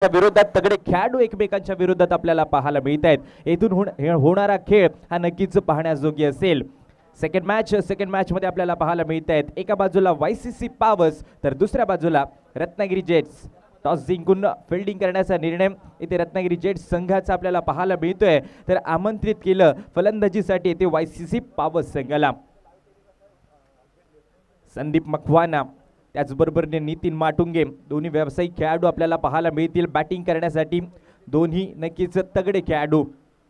विरोधात तगडे खेळाडू एकमेकांच्या विरोधात आपल्याला पाहायला मिळत आहेत. येथून होणारा खेळ हा नक्कीच पाहण्याजोगी असेल. सेकंड मॅच मध्ये आपल्याला पाहायला मिळत आहेत एका बाजूला YCC पावर्स तर दुसऱ्या बाजूला रत्नागिरी जेट्स. टॉस जिंकून फिल्डिंग करण्याचा निर्णय इथे रत्नागिरी जेट्स संघाचा आपल्याला पाहायला मिळतोय. तर आमंत्रित केलं फलंदाजीसाठी इथे YCC पावर्स संघाला. संदीप मखवाना त्याचबरोबर नितीन माटुंगे दोन्ही व्यावसायिक खेळाडू आपल्याला पाहायला मिळतील बॅटिंग करण्यासाठी. दोन्ही नक्कीच तगडे खेळाडू.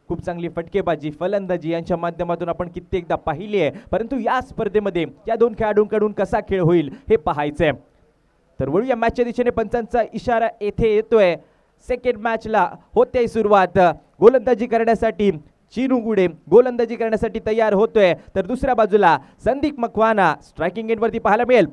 खूप चांगली फटकेबाजी फलंदाजी यांच्या माध्यमातून आपण कित्येकदा पाहिली आहे. परंतु या स्पर्धेमध्ये या दोन खेळाडूंकडून कसा खेळ होईल हे पाहायचंय. तर वळूया मॅचच्या दिशेने. पंचांचा इशारा येथे येतोय. सेकंड मॅचला होते सुरुवात. गोलंदाजी करण्यासाठी चीनू गुडे गोलंदाजी करण्यासाठी तयार होतोय. तर दुसऱ्या बाजूला संदीप मखवाना स्ट्रायकिंग एंडवरती पाहायला मिळेल.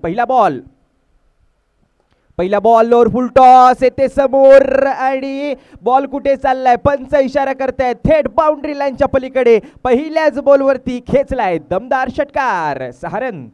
पहिला बॉल लोअर फुल टॉस येते समोर आणि बॉल कुठे चाललाय पंच इशारा करतायत थेट बाउंड्री लाईनच्या पलीकडे. पहिल्याच बॉलवरती खेचलाय दमदार षटकार. 6 रन.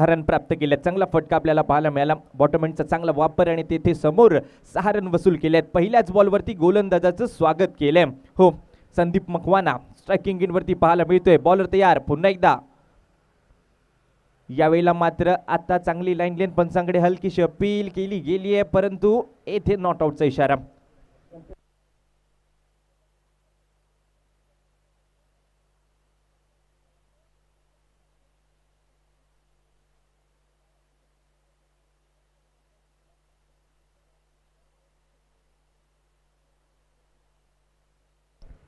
रन प्राप्त केले. चांगला फटका आपल्याला पाहायला मिळाला. बॉटमहँडचा चांगला वापर आणि तेथे समोर 6 रन वसूल केलेत. पहिल्याच बॉलवरती गोलंदाजाचं स्वागत केलंय. हो संदीप मखवाना स्ट्रायकिंग इनवरती पाहायला मिळतोय. बॉलर तयार पुन्हा एकदा. यावेळेला मात्र आता चांगली लाईन लेन पंचांकडे हलकीशी अपील केली गेली आहे परंतु येथे नॉट आउटचा इशारा.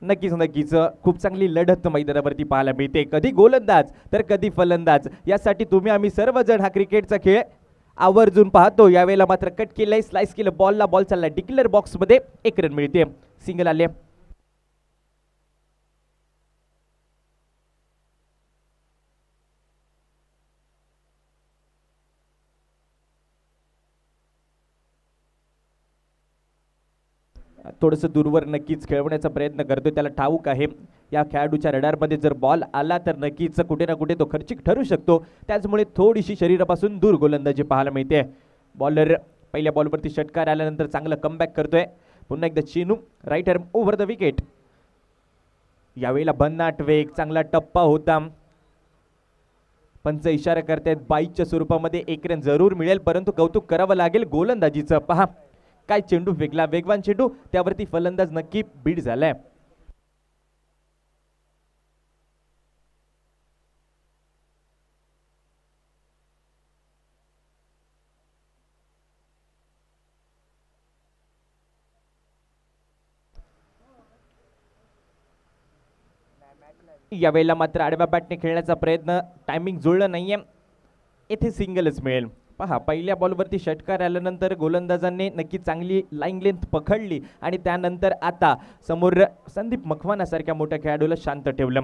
नक्कीच खूप चांगली लढत मैदानावरती पाहायला मिळते. कधी गोलंदाज तर कधी फलंदाज. यासाठी तुम्ही आम्ही सर्वजण हा क्रिकेटचा खेळ आवर्जून पाहतो. यावेळेला मात्र कट केलंय स्लाइस केलं बॉलला. बॉल चाललाय डिक्लेअर बॉक्स मध्ये. 1 रन मिळते. सिंगल आले. थोडंसं दूरवर नक्कीच खेळवण्याचा प्रयत्न करतोय. त्याला ठाऊक आहे या खेळाडूच्या रडारमध्ये जर बॉल आला तर नक्कीच कुठे ना कुठे तो खर्चिक ठरू शकतो. त्याचमुळे थोडीशी शरीरापासून दूर गोलंदाजी पाहायला मिळते. बॉलर पहिल्या बॉलवरती षटकार आल्यानंतर चांगलं कमबॅक करतोय. पुन्हा एकदा Chinu right arm over the wicket. यावेळेला भन्नाट वेग चांगला टप्पा होता. पंच इशारा करतायत बाईकच्या स्वरूपामध्ये 1 रन जरूर मिळेल परंतु कौतुक करावं लागेल गोलंदाजीचं. पहा काय चेंडू फेकला. वेगवान चेंडू. त्यावरती फलंदाज नक्की बीड झालाय. यावेळेला मात्र आडव्या बॅटने खेळण्याचा प्रयत्न टायमिंग जुळलं नाहीये. येथे सिंगलच मिळेल. पहा पहिल्या बॉलवरती षटकार आल्यानंतर गोलंदाजांनी नक्की चांगली लाईन लेंथ पकडली आणि त्यानंतर आता समोर संदीप मखवाना सारख्या मोठ्या खेळाडूला शांत ठेवलं.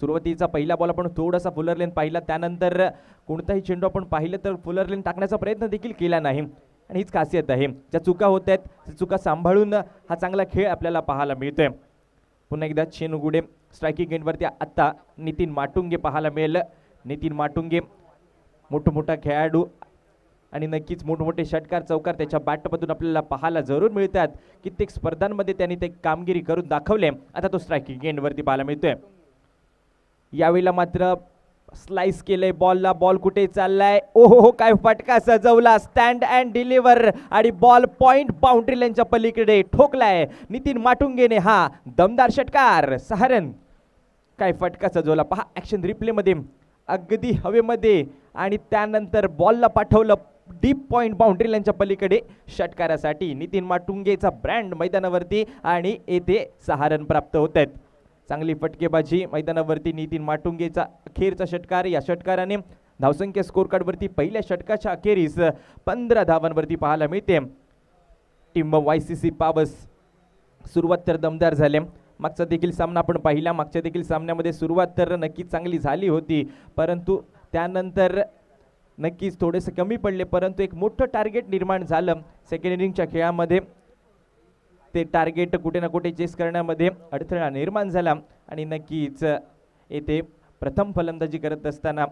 सुरुवातीचा पहिला बॉल आपण थोडासा फुलर लेन पाहिला. त्यानंतर कोणताही चेंडू आपण पाहिलं तर फुलर लेन टाकण्याचा प्रयत्न देखील केला नाही. आणि हीच खासियत आहे. ज्या चुका होत आहेत त्या चुका सांभाळून हा चांगला खेळ आपल्याला पाहायला मिळतोय. पुन्हा एकदा चेनू गुडे स्ट्रायकिंग एंडवरती आता नितीन माटुंगे पाहायला मिळेल. नितीन माटुंगे मोठा खेळाडू आणि नक्कीच मोठमोठे षटकार चौकार त्याच्या बॅटमधून आपल्याला पाहायला जरूर मिळतात. कित्येक स्पर्धांमध्ये त्यांनी ते कामगिरी करून दाखवले. आता तो स्ट्रायकिंग एंडवरती पाहायला मिळतोय. यावेळेला मात्र स्लाइस केलंय बॉलला. बॉल कुठे चाललाय. ओहो काय फटका सजवला. स्टँड अँड डिलिव्हर आणि बॉल पॉइंट बाउंड्री लाईनच्या पलीकडे ठोकलाय नितीन माटुंगेने. हा दमदार षटकार. 6 रन. काय फटका सजवला. पहा ऍक्शन रिप्ले मध्ये अगदी हवेमध्ये आणि त्यानंतर बॉलला पाठवलं डीप पॉइंट बाउंड्री लाईनच्या पलीकडे षटकारासाठी. नितीन माटुंगेचा ब्रँड मैदानावरती आणि येथे 6 रन प्राप्त होत आहेत. चांगली फटकेबाजी मैदानावरती. नितीन माटुंगेचा अखेरचा षटकार. या षटकाराने धावसंख्या स्कोर कार्डवरती पहिल्या षटकाच्या अखेरीस 15 धावांवरती पाहायला मिळते. टीम YCC पावर्स सुरुवात तर दमदार झाले मागचा देखील सामना आपण पाहिला. मागच्या देखील सामन्यामध्ये सुरुवात तर नक्कीच चांगली झाली होती, परंतु त्यानंतर नक्कीच थोडेसे कमी पडले. परंतु एक मोठं टार्गेट निर्माण झालं सेकंड इनिंगच्या खेळामध्ये. ते टार्गेट कुठे ना कुठे चेस करण्यामध्ये अडथळा निर्माण झाला आणि नक्कीच येथे प्रथम फलंदाजी करत असताना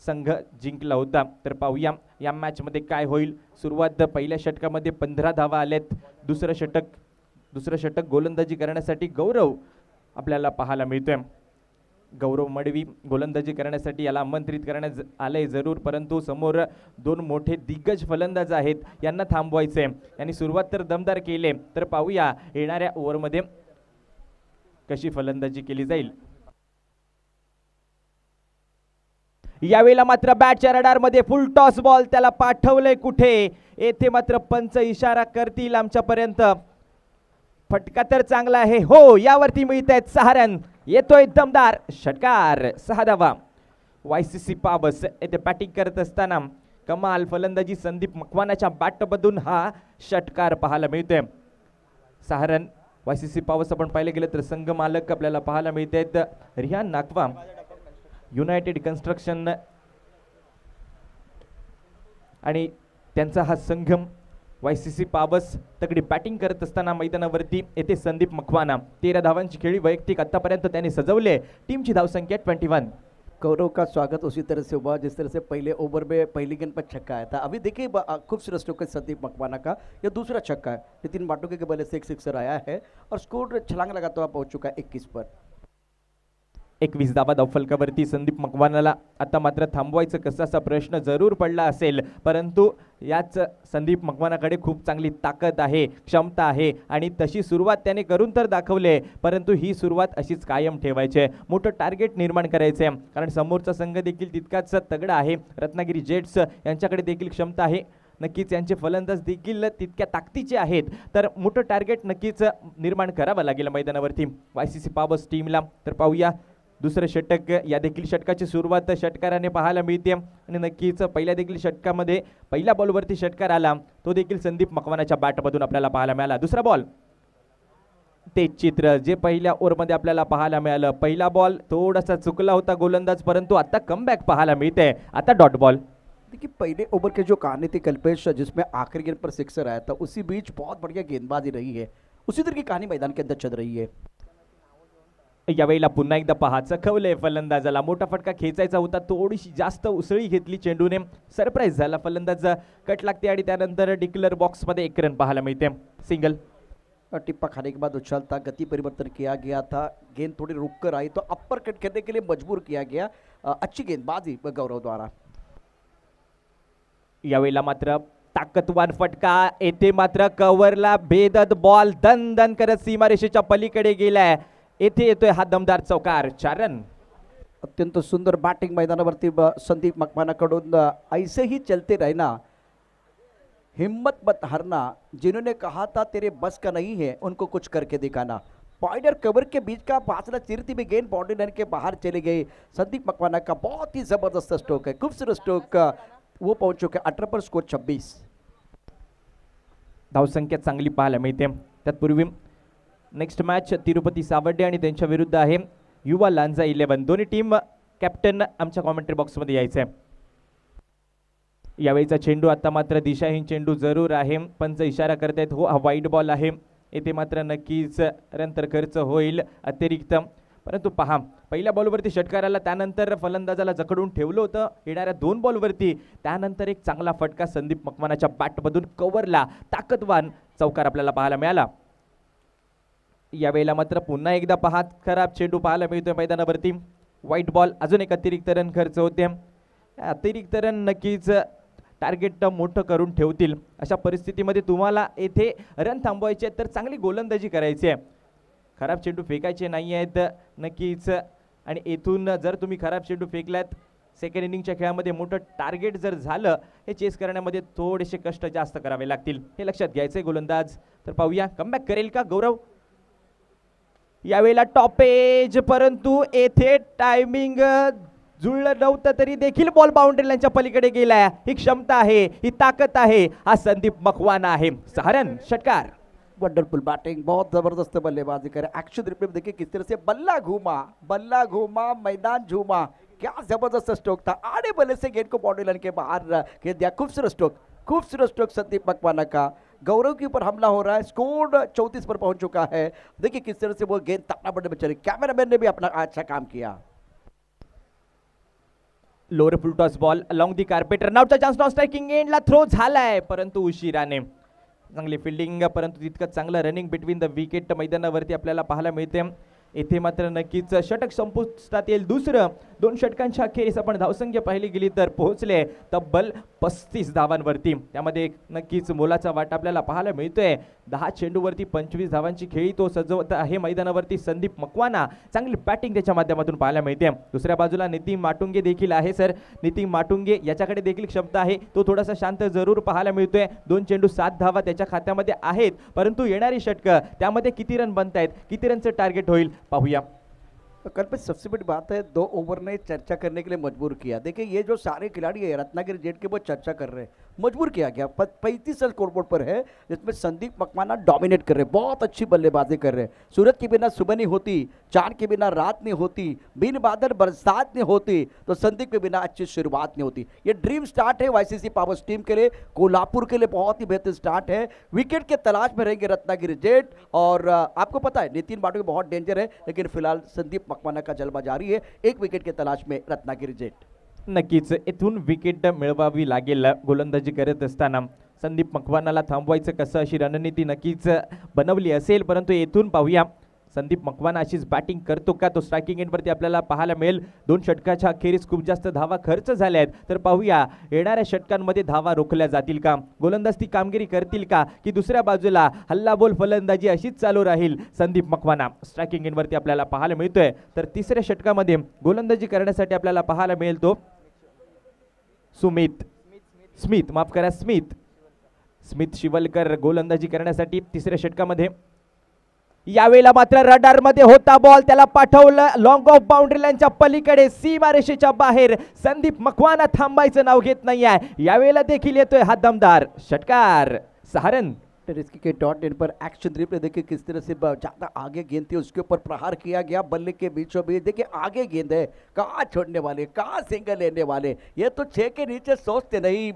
संघ जिंकला होता. तर पाहूया या मॅचमध्ये काय होईल. सुरुवात पहिल्या षटकामध्ये 15 धावा आल्यात. दुसरं षटक गोलंदाजी करण्यासाठी गौरव आपल्याला पाहायला मिळतोय. गौरव मडवी गोलंदाजी करण्यासाठी याला आमंत्रित करण्यात आलंय जरूर, परंतु समोर दोन मोठे दिग्गज फलंदाज आहेत, यांना थांबवायचे. यांनी सुरुवात तर दमदार केले. तर पाहूया येणाऱ्या ओव्हरमध्ये कशी फलंदाजी केली जाईल. यावेळेला मात्र बॅटच्या रडारमध्ये फुल टॉस बॉल, त्याला पाठवलंय कुठे. येथे मात्र पंच इशारा करतील आमच्यापर्यंत. फटका तर चांगला आहे, हो, यावरती मिळत आहेत 6 रन. येतोय दमदार षटकार, 6 धावा. YCC पाबस येथे बॅटिंग करत असताना कमाल फलंदाजी संदीप मकवानाच्या बॅटमधून हा षटकार पाहायला मिळतोय. 6 रन YCC पावस आपण पाहिलं गेलं तर संघ मालक आपल्याला पाहायला मिळत आहेत रिहान नाकवा, युनायटेड कन्स्ट्रक्शन, आणि त्यांचा हा संघ YCC पाबस तगडी बॅटिंग करत असताना मैदानावरती येथे संदीप मकवाना 13 धावांची खेळी वैयक्तिक आतापर्यंत त्यांनी सजवले. टीमची धावसंख्या 21. गौरव का स्वागत उसी तरह से हुआ जिस तरह से पहले ओवर में पहली गेंद पर छक्का आया था. अभी देखिए खूबसूरत स्ट्रोक है संदीप मकवाना का, यह दूसरा छक्का है. नितिन बाटुके के बल्ले से एक सिक्सर आया है और स्कोर छलांग लगाता हुआ पहुंच चुका है 21 पर. 21 धावा धावफलकावरती संदीप मकवानाला आता मात्र थांबवायचं कसं असा प्रश्न जरूर पडला असेल, परंतु याच संदीप मकवानाकडे खूप चांगली ताकद आहे, क्षमता आहे आणि तशी सुरुवात त्याने करून तर दाखवले. परंतु ही सुरुवात अशीच कायम ठेवायची आहे. मोठं टार्गेट निर्माण करायचं आहे, कारण समोरचा संघ देखील तितकाच तगडा आहे. रत्नागिरी जेट्स यांच्याकडे देखील क्षमता आहे, नक्कीच यांचे फलंदाज देखील तितक्या ताकदीचे आहेत. तर मोठं टार्गेट नक्कीच निर्माण करावं लागेल मैदानावरती YCC पाबस टीमला. तर पाहूया दुसरं षटक, या देखील षटकाची सुरुवात षटकाराने पाहायला मिळते आणि नक्कीच पहिल्या देखील षटकामध्ये पहिल्या बॉलवरती षटकार आला, तो देखील संदीप मकवानाच्या बॅटमधून आपल्याला पाहायला मिळाला. दुसरा बॉल, ते चित्र जे पहिल्या ओव्हरमध्ये आपल्याला पाहायला मिळालं. पहिला बॉल थोडासा चुकला होता गोलंदाज, परंतु आता कमबॅक पाहायला मिळते. आता डॉट बॉल. देखिए पहले ओवर के जो कहानी थी कल्पेश, जिसमें आखिरी गेंद पर सिक्सर आया था, उसी बीच बहुत बढ़िया गेंदबाजी रही है. उसी तरह की कहानी मैदान के अंदर चल रही है. यावेळेला पुन्हा एकदा पहा, चखवले फलंदाजाला. मोठा फटका खेचायचा होता, थोडीशी जास्त उसळी घेतली चेंडूने, सरप्राईज झाला फलंदाज. कट लागते आणि त्यानंतर डिक्लेअर बॉक्समध्ये 1 रन पाहायला मिळते. सिंगल. टिप्पा खाने के बाद उछाल था, गति परिवर्तन किया गया था, गेंद थोड़ी रुक कर आई तो अपर कट करने के लिए मजबूर किया गया. अच्छी गेंदबाजी गौरव द्वारा. यावेळेला मात्र ताकदवान फटका, येथे मात्र कव्हरला भेदत बॉल दन दन करत सीमारेषेच्या पलीकडे गेलाय. येथे येतोय हा दमदार चौकार, 4 रन. अत्यंत सुंदर बैटिंग मैदानावरती संदीप मकवानाकडून. ऐसे ही चलते रहना, हिम्मत मत हारना, जिन्होंने कहा था तेरे बस का नहीं है उनको कुछ करके दिखाना. वाइड और कवर के बीच का फासला चीरती भी गेंद बाउंड्री लाइन के बाहर चली गई. संदीप मकवाना का बहुत ही जबरदस्त स्ट्रोक है, खूबसूरत स्ट्रोक. वो पहुंच चुके 18 पर, स्कोर 26. धावसंख्या चांगली पाहायला मिळते. तत्पूर्वी नेक्स्ट मॅच तिरुपती सावड्डे आणि त्यांच्या विरुद्ध आहे युवा लांजा 11. दोन्ही टीम कॅप्टन आमच्या कॉमेंट्री बॉक्समध्ये यायचं आहे. यावेळीचा चेंडू आता मात्र दिशाहीन चेंडू जरूर आहे, पंच इशारा करतायत, हो हा वाईड बॉल आहे. येथे मात्र नक्कीच रन तर खर्च होईल अतिरिक्त, परंतु पहा पहिल्या बॉलवरती षटकार आला, त्यानंतर फलंदाजाला जखडून ठेवलं होतं येणाऱ्या 2 बॉलवरती. त्यानंतर एक चांगला फटका संदीप मकवानाच्या बॅटमधून कव्हरला, ताकदवान चौकार आपल्याला पाहायला मिळाला. यावेळेला मात्र पुन्हा एकदा पहा खराब चेंडू पाहायला मिळतोय मैदानावरती. वाईट बॉल, अजून एक अतिरिक्त रन खर्च होते. अतिरिक्त रन नक्कीच टार्गेट मोठं करून ठेवतील. अशा परिस्थितीमध्ये तुम्हाला येथे रन थांबवायचे तर चांगली गोलंदाजी करायची आहे, खराब चेंडू फेकायचे नाही आहेत नक्कीच. आणि येथून जर तुम्ही खराब चेंडू फेकलात सेकंड इनिंगच्या खेळामध्ये मोठं टार्गेट जर झालं, हे चेस करण्यामध्ये थोडेसे कष्ट जास्त करावे लागतील, हे लक्षात घ्यायचंय गोलंदाज. तर पाहूया कमबॅक करेल का गौरव. यावेळेला टॉपेज, परंतु येथे टायमिंग जुळलं नव्हतं तरी देखील बॉल बाउंड्री लाईनच्या पलीकडे गेलाय. ही क्षमता आहे, ही ताकद आहे, हा संदीप मकवाना आहे. 6 रन षटकार. वंडरफुल बैटिंग, बहुत जबरदस्त बल्लेबाजी करे। एक्शन रिप्ले में देखिए किस तरह से बल्ला घूमा मैदान झूमा, क्या जबरदस्त स्ट्रोक था। आड़े बल्ले से गेंद को बाउंड्री लाइन के बाहर खेल दिया। खूबसूरत स्ट्रोक संदीप मकवाना का। गौरव के ऊपर हमला हो रहा है, स्कोर 34 पर पहुंच चुका है। देखिए किस तरह से वो गेंद तकना पड़ने में चली। कैमरामैन ने भी अपना अच्छा काम किया। Lower full toss ball along the carpet, रनआउटचा चान्स, नॉन स्ट्रायकिंग एंडला थ्रो झालाय परंतु उशिराने। चांगली फिल्डिंग परंतु तितकंच चांगलं रनिंग बिटवीन द विकेट मैदानावरती आपल्याला पाहायला मिळते। येथे मात्र नक्कीच षटक संपुष्टात येईल दुसरं। 2 षटकांच्या अखेरीस आपण धावसंख्या पाहिली गेली तर पोहोचले तब्बल 35 धावांवरती। त्यामध्ये नक्कीच मोलाचा वाटा आपल्याला पाहायला मिळतोय। 10 चेंडूवरती 25 धावांची खेळी तो सजवत आहे मैदानावरती संदीप मकवाना। चांगली बॅटिंग त्याच्या माध्यमातून पाहायला मिळते। दुसऱ्या बाजूला नितीन माटुंगे देखील आहे सर, नितीन माटुंगे याच्याकडे देखील क्षमता आहे, तो थोडासा शांत जरूर पाहायला मिळतोय। 2 चेंडू 7 धावा त्याच्या खात्यामध्ये आहेत, परंतु येणारी षटकं त्यामध्ये किती रन बनतायत, किती रनचं टार्गेट होईल पाहूया। कल पे सबसे बड़ी बात है 2 ओवर ने चर्चा करने के लिए मजबूर किया। देखिए ये जो सारे खिलाड़ी है रत्नागिरी जेट के वो चर्चा कर रहे हैं, मजबूर किया गया। 35 रन स्कोरबोर्ड पर है जिसमें संदीप मकवाना डोमिनेट कर रहे हैं, बहुत अच्छी बल्लेबाजी कर रहे हैं। सूरज के बिना सुबह नहीं होती, चांद के बिना रात नहीं होती, बिन बादल बरसात नहीं होती, तो संदीप के बिना अच्छी शुरुआत नहीं होती। ये ड्रीम स्टार्ट है वाईसीसी पावर्स टीम के लिए, कोल्हापुर के लिए बहुत ही बेहतरीन स्टार्ट है। विकेट के तलाश में रहेंगे रत्नागिरी जेट। और आपको पता है नितीन माटुंगे बहुत डेंजर है, लेकिन फिलहाल संदीप मकवाना का जलवा जारी है। 1 विकेट के तलाश में रत्नागिरी जेट। नक्कीच इथून विकेट मिळवावी लागेल गोलंदाजी करत असताना। संदीप मकवानाला थांबवायचं कसं अशी रणनीती नक्कीच बनवली असेल, परंतु येथून पाहूया संदीप मकवाना अशीच बॅटिंग करतो का, तो स्ट्रायकिंग एंडवरती आपल्याला पाहायला मिळेल। 2 षटकाच्या अखेरीस खूप जास्त धावा खर्च झाल्या आहेत, तर पाहूया येणाऱ्या षटकांमध्ये धावा रोखल्या जातील का, गोलंदाज ती कामगिरी करतील का, की दुसऱ्या बाजूला हल्लाबोल फलंदाजी अशीच चालू राहील। संदीप मकवाना स्ट्रायकिंग एंडवरती आपल्याला पाहायला मिळतोय, तर तिसऱ्या षटकामध्ये गोलंदाजी करण्यासाठी आपल्याला पाहायला मिळेल तो स्मित शिवलकर गोलंदाजी करण्यासाठी तिसऱ्या षटकामध्ये। यावेळेला मात्र रडार मध्ये होता बॉल, त्याला पाठवलं लॉंग ऑफ बाउंड्री लाईनच्या पलीकडे सीमारेषेच्या बाहेर। संदीप मकवाना थांबायचं नाव घेत नाहीये, यावेळेला देखील येतोय हा दमदार षटकार। 6 run. Risky K dot in per action replay देखिए किस तरह से ज्यादा आगे गेंद थी, उसके ऊपर प्रहार किया गया बल्ले के बीचों बीच। देखिए आगे गेंद है, कहाँ छोड़ने वाले, कहाँ सिंगल लेने वाले, ये तो 6 के नीचे सोचते नहीं।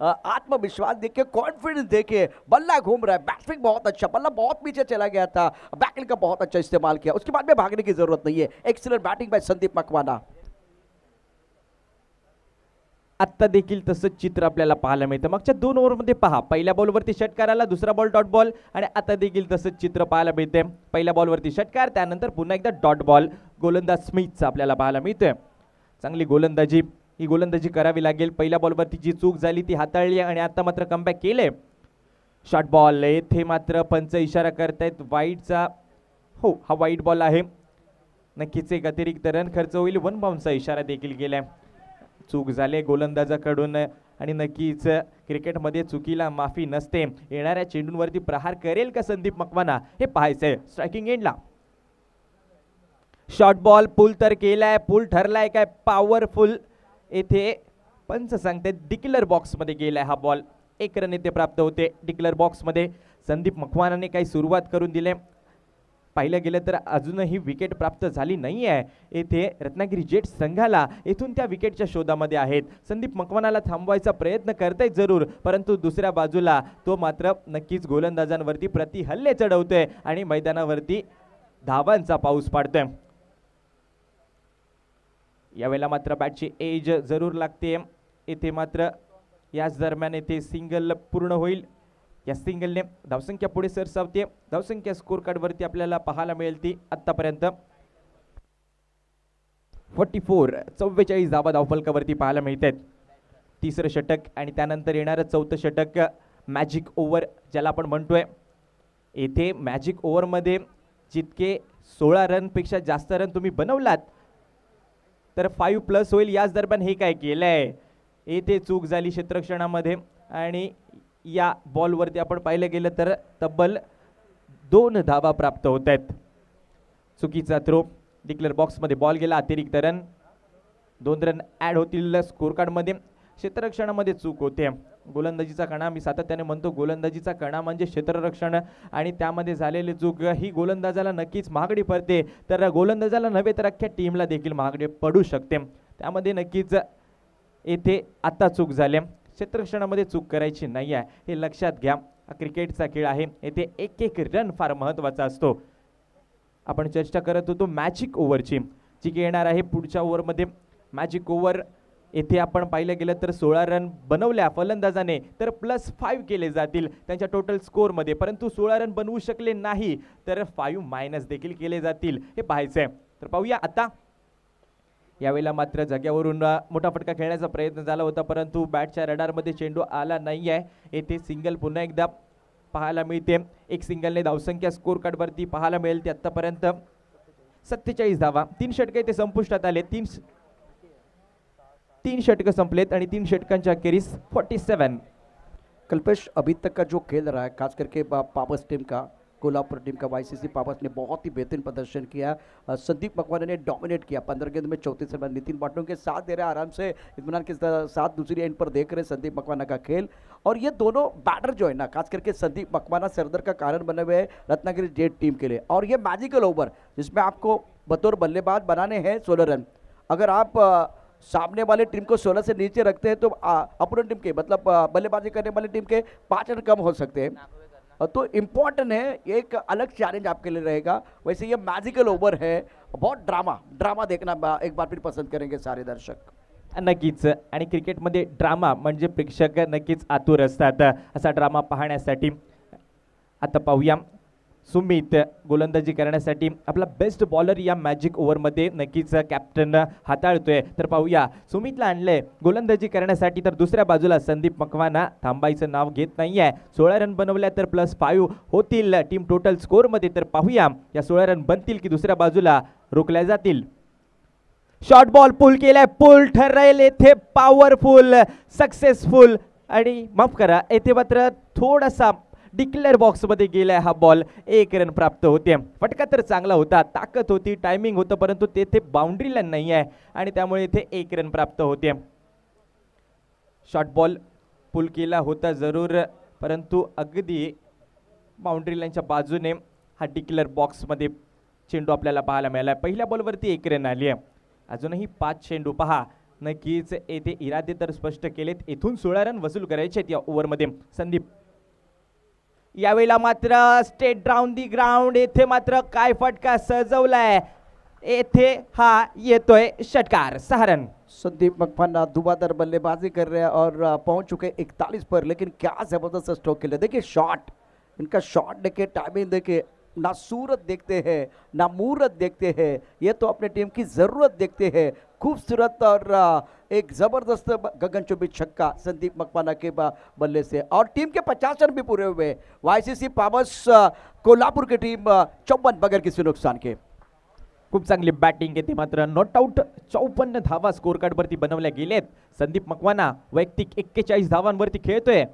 आत्मविश्वास देखिए, कॉन्फिडेंस देखिए, बल्ला घूम रहा है, बैट्समैन बहुत अच्छा, बल्ला बहुत पीछे चला गया था, बैकल का बहुत अच्छा इस्तेमाल किया, उसके बाद में भागने की जरूरत नहीं है। Excellent batting bye Sandeep Makwana. आता देखील तसंच चित्र आपल्याला पाहायला मिळतं। मागच्या 2 ओव्हरमध्ये पहा, पहिल्या बॉलवरती षटकार आला, दुसरा बॉल डॉट बॉल, आणि आता देखील तसंच चित्र पाहायला मिळते। पहिल्या बॉलवरती षटकार, त्यानंतर पुन्हा एकदा डॉट बॉल। गोलंदाज स्मिथचा आपल्याला पाहायला मिळतोय। चांगली गोलंदाजी, ही गोलंदाजी करावी लागेल। पहिल्या बॉलवरती जी चूक झाली ती हाताळली आणि आता मात्र कमबॅक केले। शॉर्ट बॉल, येथे मात्र पंच इशारा करतायत वाईडचा, हो हा वाईड बॉल आहे। नक्कीच एक अतिरिक्त रन खर्च होईल, 1 बाउन्सचा इशारा देखील केलाय। चूक झाले गोलंदाजाकडून आणि नक्कीच क्रिकेटमध्ये चुकीला माफी नसते। येणाऱ्या चेंडूंवरती प्रहार करेल का संदीप मकवाना हे पाहायचंय। स्ट्रायकिंग एंडला शॉर्ट बॉल, पुल तर केलाय, पुल ठरलाय काय पॉवरफुल, येथे पंच सांगते डिक्लेअर बॉक्स मध्ये गेलाय हा बॉल। 1 रन येथे प्राप्त होते डिक्लेअर बॉक्स मध्ये। संदीप मकवानाने काही सुरुवात करून दिले, पाहिलं गेलं तर अजूनही विकेट प्राप्त झाली नाही आहे। येथे रत्नागिरी जेट संघाला येथून त्या विकेटच्या शोधामध्ये आहेत। संदीप मकवानाला थांबवायचा प्रयत्न करतायत जरूर, परंतु दुसऱ्या बाजूला तो मात्र नक्कीच गोलंदाजांवरती प्रति हल्ले चढवतोय आणि मैदानावरती धावांचा पाऊस पाडतोय। यावेळेला मात्र बॅटची एज जरूर लागते। येथे मात्र याच दरम्यान येथे सिंगल पूर्ण होईल। या सिंगलने धावसंख्या पुढे सरसावते। धावसंख्या स्कोर कार्ड वरती आपल्याला पाहायला मिळेल ती आतापर्यंत 44 धावा धावफलकावरती पाहायला मिळतात। तिसरं षटक आणि त्यानंतर येणारं 4थं षटक मॅजिक ओव्हर ज्याला आपण म्हणतोय। येथे मॅजिक ओव्हरमध्ये जितके 16 रन पेक्षा जास्त रन तुम्ही बनवलात तर 5+ होईल। याच दरम्यान हे काय केलंय, येथे चूक झाली क्षेत्ररक्षणामध्ये आणि या बॉलवरती आपण पाहिलं गेलं तर तब्बल 2 धावा प्राप्त होत आहेत। चुकीचा थ्रो, डिक्लेअर बॉक्समध्ये बॉल गेला, अतिरिक्त रन, 2 रन ॲड होतील स्कोर कार्डमध्ये। क्षेत्ररक्षणामध्ये चूक होते। गोलंदाजीचा कणा, मी सातत्याने म्हणतो गोलंदाजीचा कणा म्हणजे क्षेत्ररक्षण, आणि त्यामध्ये झालेली चूक ही गोलंदाजाला नक्कीच महागडी पडते. तर गोलंदाजाला नव्हे तर अख्ख्या टीमला देखील महागडी पडू शकते. त्यामध्ये नक्कीच येथे आता चूक झाली. क्षेत्ररक्षणामध्ये चूक करायची नाही आहे, हे लक्षात घ्या. क्रिकेटचा खेळ आहे, येथे एक एक रन फार महत्त्वाचा असतो. आपण चर्चा करत होतो मॅजिक ओव्हरची, जी की येणार आहे पुढच्या ओव्हरमध्ये. मॅजिक ओव्हर येथे आपण पाहिलं गेलं तर 16 रन बनवल्या फलंदाजाने तर +5 केले जातील त्यांच्या टोटल स्कोअरमध्ये, परंतु 16 रन बनवू शकले नाही तर 5- देखील केले जातील, हे पाहायचं आहे. तर पाहूया आता. यावेळेला मात्र जाग्यावरून मोठा फटका खेळण्याचा प्रयत्न झाला होता, परंतु बॅटच्या रडारमध्ये चेंडू आला नाही आहे. येथे सिंगल पुन्हा एकदा पाहायला मिळते. एक सिंगलने धावसंख्या स्कोर कार्डवरती पाहायला मिळेल ते आतापर्यंत 47 धावा. 3 षटके ते संपुष्टात आले. 3 षटकं संपलेत आणि 3 षटकांच्या अखेरीस 47. कल्पेश, अभी तक का जो खेल रहा है खास करके पापस टीम का, कोल्हापुर टीम का, वाईसीसी पापस ने बहुत ही बेहतरीन प्रदर्शन किया. संदीप मकवाना ने डोमिनेट किया. 15 गेंद में 34 रन. नितिन पाटों के साथ दे रहे हैं आराम से, इत्मीनान के साथ दूसरी एंड पर देख रहे हैं संदीप मकवाना का खेल. और ये दोनों बैटर जो है ना, खास करके संदीप मकवाना सरदर का कारण बने हुए हैं रत्नागिरी जेट टीम के लिए. और ये मैजिकल ओवर जिसमें आपको बतौर बल्लेबाज बनाने हैं 16 रन. अगर आप सामने वाले टीम को 16 से नीचे रखते हैं तो अपोनेंट टीम के मतलब बल्लेबाजी करने वाली टीम के 5 रन कम हो सकते हैं. तो इम्पॉर्टेंट है, एक अलग चैलेंज आपके लिए रहेगा. वैसे ये मैजिकल ओवर है, बहुत ड्रामा देखना एक बार फिर पसंद करेंगे सारे दर्शक. नक्कीच. आणि क्रिकेटमध्ये ड्रामा म्हणजे प्रेक्षक नक्कीच आतुर असतात असा ड्रामा पाहण्यासाठी. आता पाहूया सुमित गोलंदाजी करण्यासाठी आपला बेस्ट बॉलर या मॅजिक ओव्हरमध्ये नक्कीच कॅप्टन हाताळतोय. तर पाहूया सुमितला आणलंय गोलंदाजी करण्यासाठी, तर दुसऱ्या बाजूला संदीप मकवाना थांबायचं नाव घेत नाहीये. 16 रन बनवल्या तर +5 होतील टीम टोटल स्कोअरमध्ये. तर पाहूया या 16 रन बनतील की दुसऱ्या बाजूला रोखल्या जातील. शॉर्ट बॉल पुल केलाय, पुल ठरेल येथे पॉवरफुल, सक्सेसफुल, आणि माफ करा येथे मात्र थोडासा डिक्लेअर बॉक्समध्ये गेलाय हा बॉल. 1 रन प्राप्त होते. फटका तर चांगला होता, ताकद होती, टायमिंग होतं, परंतु तेथे बाउंड्रीला नाही आहे आणि त्यामुळे इथे 1 रन प्राप्त होते. शॉर्ट बॉल पुल केला होता जरूर, परंतु अगदी बाउंड्री लाईनच्या बाजूने हा डिक्लेअर बॉक्समध्ये चेंडू आपल्याला पाहायला मिळाला. पहिल्या बॉलवरती 1 रन आली आहे. अजूनही 5 चेंडू पहा. नक्कीच येथे इरादे तर स्पष्ट केलेत, इथून 16 रन वसूल करायचे आहेत या ओव्हरमध्ये. संदीप यावेळेला मात्र स्टेट डाऊन दी ग्राउंड, येथे मात्र काय फटका सजवलाय, येथे हा येतोय षटकार. 6 रन. संदीप मकवाना धुआंधार बल्लेबाजी कर रहे हैं और पहुंच चुके 41 पर, लेकिन क्या जबरदस्त स्ट्रोक खेले. देखिए शॉट, इनका शॉट देखिए, टाइमिंग देखिए, ना सूरत देखते हैं ना मूरत देखते हैं, ये तो अपने टीम की ज़रूरत देखते हैं. खूबसूरत और एक ज़बरदस्त गगनचुंबी छक्का संदीप मकवाना के बल्ले से, और टीम के 50 रन भी पूरे हुए. वाईसीसी पावर्स कोल्हापुर की टीम 54 बगैर किसी नुकसान के. खूप चांगली बॅटिंग येते, मात्र नॉट आउट 54 धावा स्कोर कार्डवरती बनवल्या गेलेत. संदीप मकवाना वैयक्तिक 41 धावांवरती खेळतोय.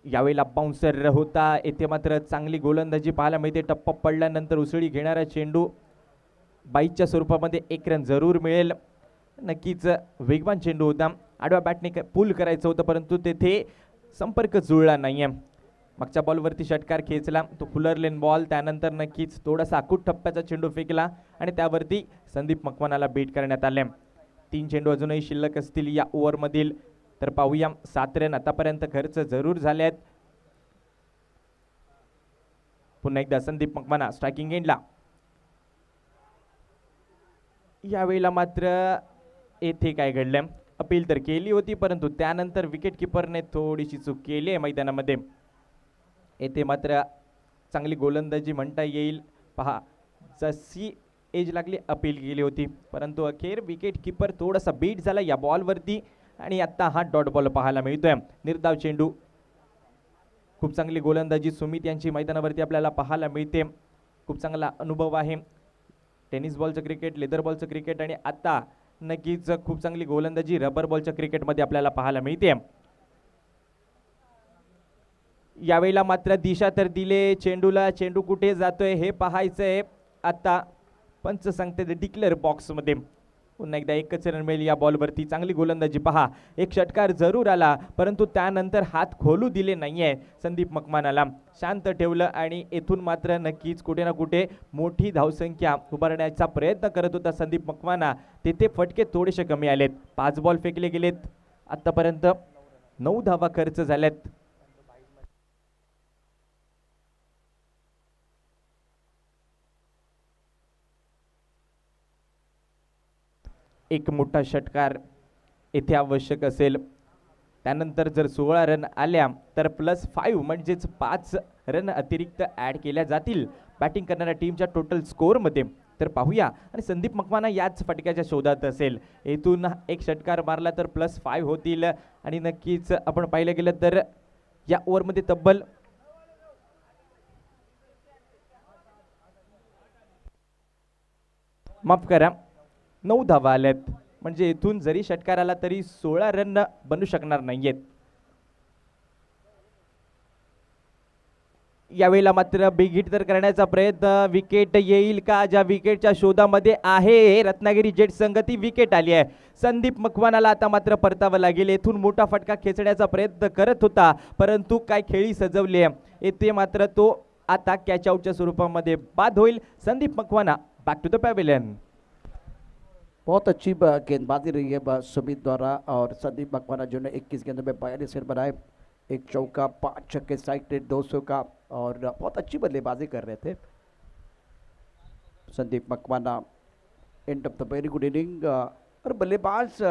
यावेळेला बाउन्सर होता, येथे मात्र चांगली गोलंदाजी पाहायला मिळते. टप्पा पडल्यानंतर उसळी घेणारा चेंडू बाईच्या स्वरूपामध्ये 1 रन जरूर मिळेल. नक्कीच वेगवान चेंडू होता, आडव्या बॅटने पुल करायचं होतं, परंतु तेथे संपर्क जुळला नाहीये. मागच्या बॉलवरती षटकार खेचला, तो फुलर लेन बॉल, त्यानंतर नक्कीच थोडासा आखूट टप्प्याचा चेंडू फेकला आणि त्यावरती संदीप मकवानाला बीट करण्यात आले. 3 चेंडू अजूनही शिल्लक असतील या ओव्हरमधील. तर पाहूया 7 रन आतापर्यंत खर्च जरूर झाले आहेत. पुन्हा एकदा संदीप मकवाना स्ट्रायकिंग एंडला. यावेळेला मात्र येथे काय घडलंय, अपील तर केली होती, परंतु त्यानंतर विकेट किपरने थोडीशी चूक केली आहे मैदानामध्ये. येथे मात्र चांगली गोलंदाजी म्हणता येईल. पहा जशी एज लागली अपील केली होती, परंतु अखेर विकेट किपर थोडासा बीट झाला या बॉलवरती आणि आता हा डॉट बॉल पाहायला मिळतोय. निर्धाव चेंडू, खूप चांगली गोलंदाजी सुमित यांची मैदानावरती आपल्याला पाहायला मिळते. खूप चांगला अनुभव आहे टेनिस बॉलचं क्रिकेट, लेदर बॉलचं क्रिकेट, आणि आता नक्कीच खूप चांगली गोलंदाजी रबर बॉलच्या क्रिकेटमध्ये आपल्याला पाहायला मिळते. यावेळेला मात्र दिशा तर दिले चेंडूला, चेंडू कुठे जातोय हे पाहायचंय. आता पंच सांगते डिक्लेअर बॉक्समध्ये. पुन्हा एकदा एकच रन मिळेल या बॉलवरती. चांगली गोलंदाजी पहा, एक षटकार जरूर आला परंतु त्यानंतर हात खोलू दिले नाहीये संदीप मकवानाला, शांत ठेवलं आणि येथून मात्र नक्कीच कुठे ना कुठे मोठी धावसंख्या उभारण्याचा प्रयत्न करत होता संदीप मकवाना. तेथे फटके थोडेसे कमी आलेत. 5 बॉल फेकले गेलेत, आतापर्यंत 9 धावा खर्च झाल्यात. एक मोठा षटकार येथे आवश्यक असेल. त्यानंतर जर 16 रन आल्या तर +5 म्हणजेच 5 रन अतिरिक्त ॲड केल्या जातील बॅटिंग करणाऱ्या टीमच्या टोटल स्कोअरमध्ये. तर पाहूया, आणि संदीप मकवाना याच फटक्याच्या शोधात असेल. येथून एक षटकार मारला तर +5 होतील आणि नक्कीच आपण पाहिलं गेलं तर या ओव्हरमध्ये तब्बल माफ करा 9 धावा आल्यात. म्हणजे इथून जरी षटकार आला तरी 16 रन बनू शकणार नाहीयेत. यावेळेला मात्र बिग हिट तर करण्याचा प्रयत्न, विकेट येईल का? ज्या विकेटच्या शोधामध्ये आहे रत्नागिरी जेट संघ ती विकेट आली आहे. संदीप मकवानाला आता मात्र परतावं लागेल. येथून मोठा फटका खेचण्याचा प्रयत्न करत होता परंतु काय खेळी सजवली आहे. येथे मात्र तो आता कॅच आउटच्या स्वरूपामध्ये बाद होईल. Sandeep Makwana back to the pavilion. बहुत अच्छी गेंदबाजी रही है सुमित द्वारा और संदीप मकवाना जो ने 21 गेंदों में 42 रन बनाए, एक चौका, 5 छक्के, स्ट्राइक रेट 200 का, और बहुत अच्छी बल्लेबाजी कर रहे थे Sandeep Makwana. End of the very good inning. और बल्लेबाज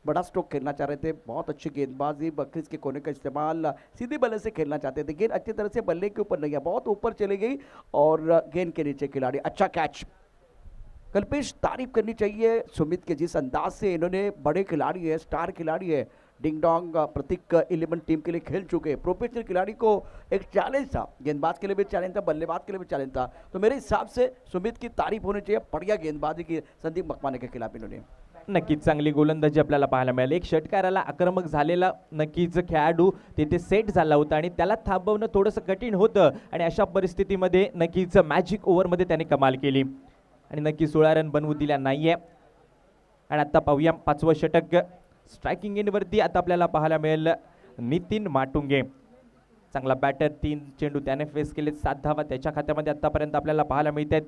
बड़ा स्ट्रोक खेलना चाह रहे थे, बहुत अच्छी गेंदबाजी, बक्रीज के कोने का इस्तेमाल, सीधी बल्ले से खेलना चाहते थे. गेंद अच्छी तरह से बल्ले के ऊपर नहीं है, बहुत ऊपर चली गई और गेंद के नीचे खिलाड़ी. अच्छा कैच. कल्पेश, तारीफ करनी चाहिए सुमित के जिस अंदाज से इन्होंने, बड़े खिलाड़ी है, स्टार खिलाड़ी है, डिंग डोंग प्रतीक 11 टीम के लिए खेल चुके हैं. प्रोफेशनल खिलाड़ी को एक चैलेंज था, गेंदबाज के लिए भी चैलेंज था, बल्लेबाज के लिए भी चैलेंज था. तो मेरे हिसाब से सुमित की तारीफ होनी चाहिए. बढ़िया गेंदबाजी की संदीप मकवाना के खिलाफ इन्होंने. नक्कीच चांगली गोलंदाजी आपल्याला पाहायला मिळाली. एक षटकाराला आक्रमक झालेला नक्कीच खेळाडू तिथे सेट झाला होता आणि त्याला थांबवणं थोडंसं कठीण होतं आणि अशा परिस्थितीमध्ये नक्कीच मॅजिक ओव्हरमध्ये त्याने कमाल केली आणि नक्की 16 रन बनवू दिल्या नाहीये. आणि आता पाहूया 5वं षटक. स्ट्रायकिंग एंडवरती आता आपल्याला पाहायला मिळेल नितीन माटुंगे. चांगला बॅटर, 3 चेंडू त्याने फेस केले, 7 धावा त्याच्या खात्यामध्ये आतापर्यंत आपल्याला पाहायला मिळतात.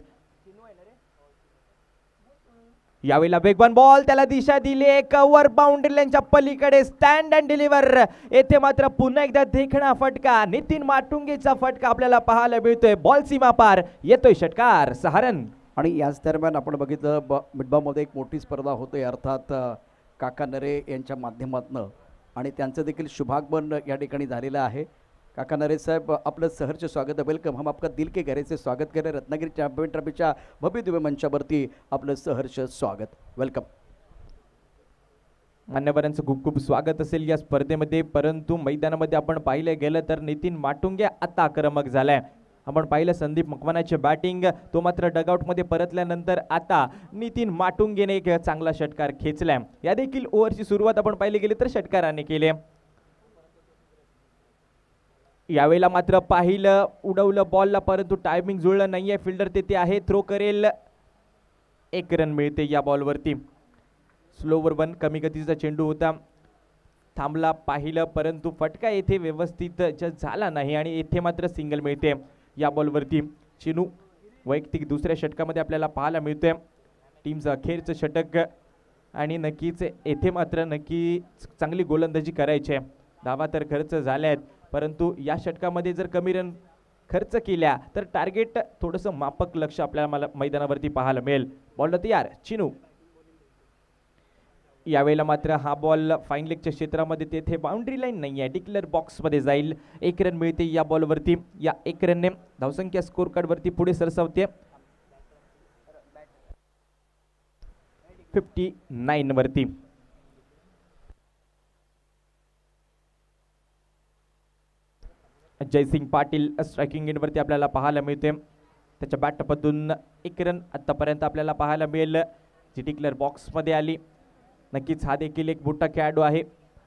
यावेळेला वेगवान बॉल, त्याला दिशा दिली, कव्हर बाउंड्री लाईनच्या पलीकडे, स्टँड अँड डिलिव्हर. येथे मात्र पुन्हा एकदा देखणा फटका, नितीन माटुंगेचा फटका आपल्याला पाहायला मिळतोय. बॉल सीमा पार, येतोय षटकार, 6 रन. आणि याच दरम्यान आपण बघितलं मिडबामध्ये एक मोठी स्पर्धा होते, अर्थात काका नरे यांच्या माध्यमातून, आणि त्यांचं देखील शुभागमन या ठिकाणी झालेलं आहे. काका नरे साहेब, आपलं सहर्ष स्वागत है. वेलकम. हम आपका दिल के गहरे से स्वागत करें. रत्नागिरी चॅम्पियन ट्रॉफीच्या भव्य दिव्य मंचावरती आपलं सहर्ष स्वागत. वेलकम. मान्यवरांचं खूप खूप स्वागत असेल या स्पर्धेमध्ये. परंतु मैदानामध्ये आपण पाहिलं गेलं तर नितीन माटुंगे आता आक्रमक झालाय. आपण पाहिलं संदीप मकवानाची बॅटिंग, तो मात्र डगआउटमध्ये परतल्यानंतर आता नितीन माटुंगेने एक चांगला षटकार खेचलाय. या देखील ओव्हरची सुरुवात आपण पाहिली गेली तर षटकाराने केली. यावेळेला मात्र पाहिलं, उडवलं बॉलला परंतु टायमिंग जुळलं नाहीये. फिल्डर तेथे आहे, थ्रो करेल, 1 रन मिळते या बॉलवरती. स्लोवर 1, कमी गतीचा चेंडू होता, थांबला, पाहिलं परंतु फटका येथे व्यवस्थित झाला नाही आणि येथे मात्र सिंगल मिळते या बॉलवरती. चिनू वैयक्तिक दुसऱ्या षटकामध्ये आपल्याला पाहायला मिळतोय. टीमचं अखेरचं षटक आणि नक्कीच येथे मात्र नक्की चांगली गोलंदाजी करायची आहे. धावा तर खर्च झाल्या आहेत परंतु या षटकामध्ये जर कमी रन खर्च केल्या तर टार्गेट थोडंसं मापक लक्ष आपल्याला मैदानावरती पाहायला मिळेल. बॉल तयार, चिनू. यावेळेला मात्र हा बॉल फाईन लेगच्या क्षेत्रामध्ये, तेथे बाउंड्री लाईन नाही आहे, डिक्लेअर बॉक्समध्ये जाईल. 1 रन मिळते या बॉलवरती. या 1 रनने धावसंख्या स्कोर कार्डवरती पुढे सरसावते 59 वरती. जयसिंग पाटील स्ट्रायकिंग एंडवरती आपल्याला पाहायला मिळते. त्याच्या बॅटमधून 1 रन आतापर्यंत आपल्याला पाहायला मिळेल, जी डिक्लेअर बॉक्समध्ये आली. नक्कीच हा देखील एक मोठा खेळाडू आहे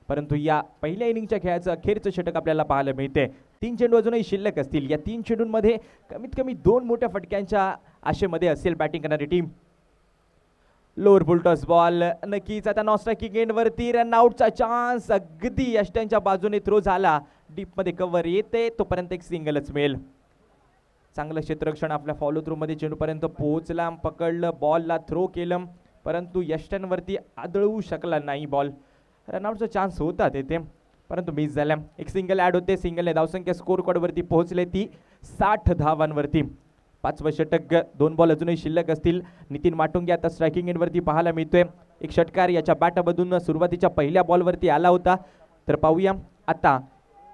परंतु या पहिल्या इनिंगच्या खेळाचं अखेरचं षटक आपल्याला पाहायला मिळते. 3 चेंडू अजूनही शिल्लक असतील. या 3 चेंडूंमध्ये कमीत कमी 2 मोठ्या फटक्यांच्या आशेमध्ये असेल बॅटिंग करणारी टीम. लोअर फुलटॉस बॉल नक्कीच आता नॉन स्ट्रायकिंग एंड वरती रन आउटचा चान्स अगदी यष्ट्यांच्या बाजूने थ्रो झाला, डीप मध्ये कव्हर येते तोपर्यंत एक सिंगलच मिळेल. चांगलं क्षेत्ररक्षण आपल्या फॉलो थ्रू मध्ये चेंडूपर्यंत पोहोचला, पकडलं, बॉलला थ्रो केलं परंतु यष्ट्यांवरती आदळू शकला नाही बॉल. रनआउटचा चान्स होता तेथे परंतु मिस झाला. एक सिंगल ऍड होते, सिंगलने धावसंख्या स्कोर वरती पोहोचले ती 60 धावांवरती. 5वं षटक, 2 बॉल अजूनही शिल्लक असतील. नितीन माटुंगे आता स्ट्रायकिंग एंड वरती पाहायला मिळतोय. एक षटकार याच्या बॅटमधून सुरुवातीच्या पहिल्या बॉलवरती आला होता, तर पाहूया आता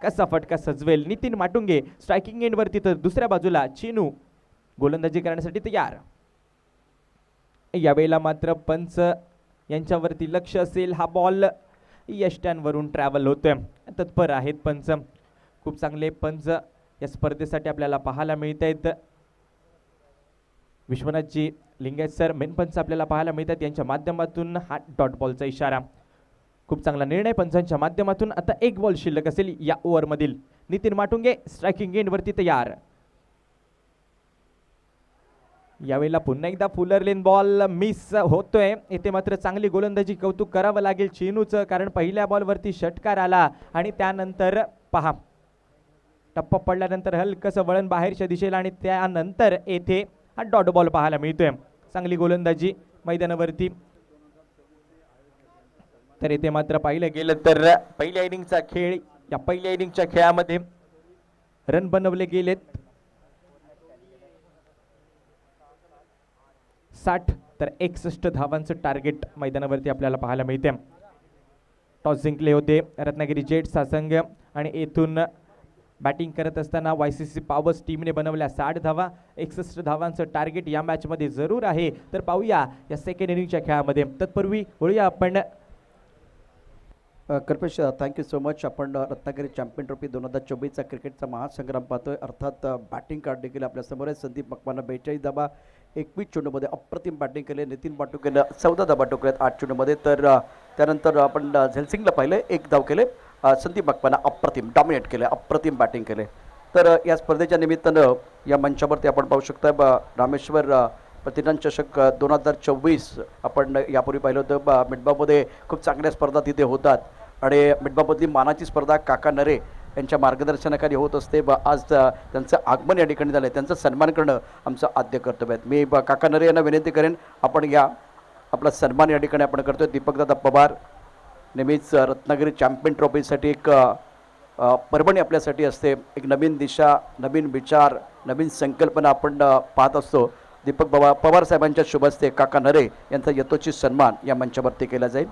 कसा फटका सजवेल नितीन माटुंगे स्ट्रायकिंग एंड वरती. तर दुसऱ्या बाजूला चीनू गोलंदाजी करण्यासाठी तयार. यावेळेला मात्र पंच यांच्यावरती लक्ष असेल. हा बॉल यष्ट्यांवरून ट्रॅव्हल होतोय, तत्पर आहेत पंच. खूप चांगले पंच या स्पर्धेसाठी आपल्याला पाहायला मिळत आहेत. विश्वनाथजी लिंगायत सर मेन पंच आपल्याला पाहायला मिळतात, यांच्या माध्यमातून हा डॉट बॉलचा इशारा. खूप चांगला निर्णय पंचांच्या माध्यमातून. आता 1 बॉल शिल्लक असेल या ओव्हरमधील. नितीन माटुंगे स्ट्रायकिंग एंड वरती तयार. यावेळेला पुन्हा एकदा फुलर लेन बॉल मिस होतोय. येथे मात्र चांगली गोलंदाजी कौतुक करावं लागेल चीनूचं, कारण पहिल्या बॉलवरती षटकार आला आणि त्यानंतर पहा टप्पा पडल्यानंतर हलकसं वळण बाहेरच्या दिशेला आणि त्यानंतर येथे हा डॉट बॉल पाहायला मिळतोय. चांगली गोलंदाजी मैदानावरती. तर येथे मात्र पाहिलं गेलं तर पहिल्या इनिंगचा खेळ, या पहिल्या इनिंगच्या खेळामध्ये रन बनवले गेलेत 60, तर 61 धावांचं टार्गेट मैदानावरती आपल्याला पाहायला मिळते. टॉस जिंकले होते रत्नागिरी जेट्स हा संघ आणि येथून बॅटिंग करत असताना YCC पॉवर्स टीमने बनवल्या 60 धावा. 61 धावांचं टार्गेट या मॅचमध्ये जरूर आहे. तर पाहूया या सेकंड इनिंगच्या खेळामध्ये. तत्पूर्वी वळूया आपण कल्पेश, थँक्यू सो मच. आपण रत्नागिरी चॅम्पियन ट्रॉफी 2024चा क्रिकेटचा महासंग्राम पाहतोय. अर्थात बॅटिंग कार्ड देखील आपल्यासमोर आहे. संदीप मकवाना 42 धाबा 21 चेंडूमध्ये अप्रतिम बॅटिंग केले. नितीन माटुंगेनं 14 धाबा ठोकल्यात 8 चेंडूमध्ये. तर त्यानंतर आपण झेलसिंगला पाहिलं 1 धाव केले. संदीप मकवाना अप्रतिम डॉमिनेट केले, अप्रतिम बॅटिंग केले. तर या स्पर्धेच्या निमित्तानं या मंचावरती आपण पाहू शकता रामेश्वर प्रतिदान चषक 2024 आपण यापूर्वी पाहिलं होतं. मिडबामध्ये खूप चांगल्या स्पर्धा तिथे होतात आणि मिडबामधली मानाची स्पर्धा काका नरे यांच्या मार्गदर्शनाखाली होत असते. आज त्यांचं आगमन या ठिकाणी झालं आहे, त्यांचा सन्मान करणं आमचं आद्य कर्तव्य आहे. मी काका नरे यांना विनंती करेन, आपण या आपला सन्मान या ठिकाणी आपण करतोय. दीपकदादा पवार नेहमीच रत्नागिरी चॅम्पियन ट्रॉफीसाठी एक परभणी आपल्यासाठी असते. एक नवीन दिशा, नवीन विचार, नवीन संकल्पना आपण पाहत असतो. दीपक पवार साहेबांच्या शुभ हस्ते काका नरे यांचा यथोचित सन्मान या मंचावरती केला जाईल.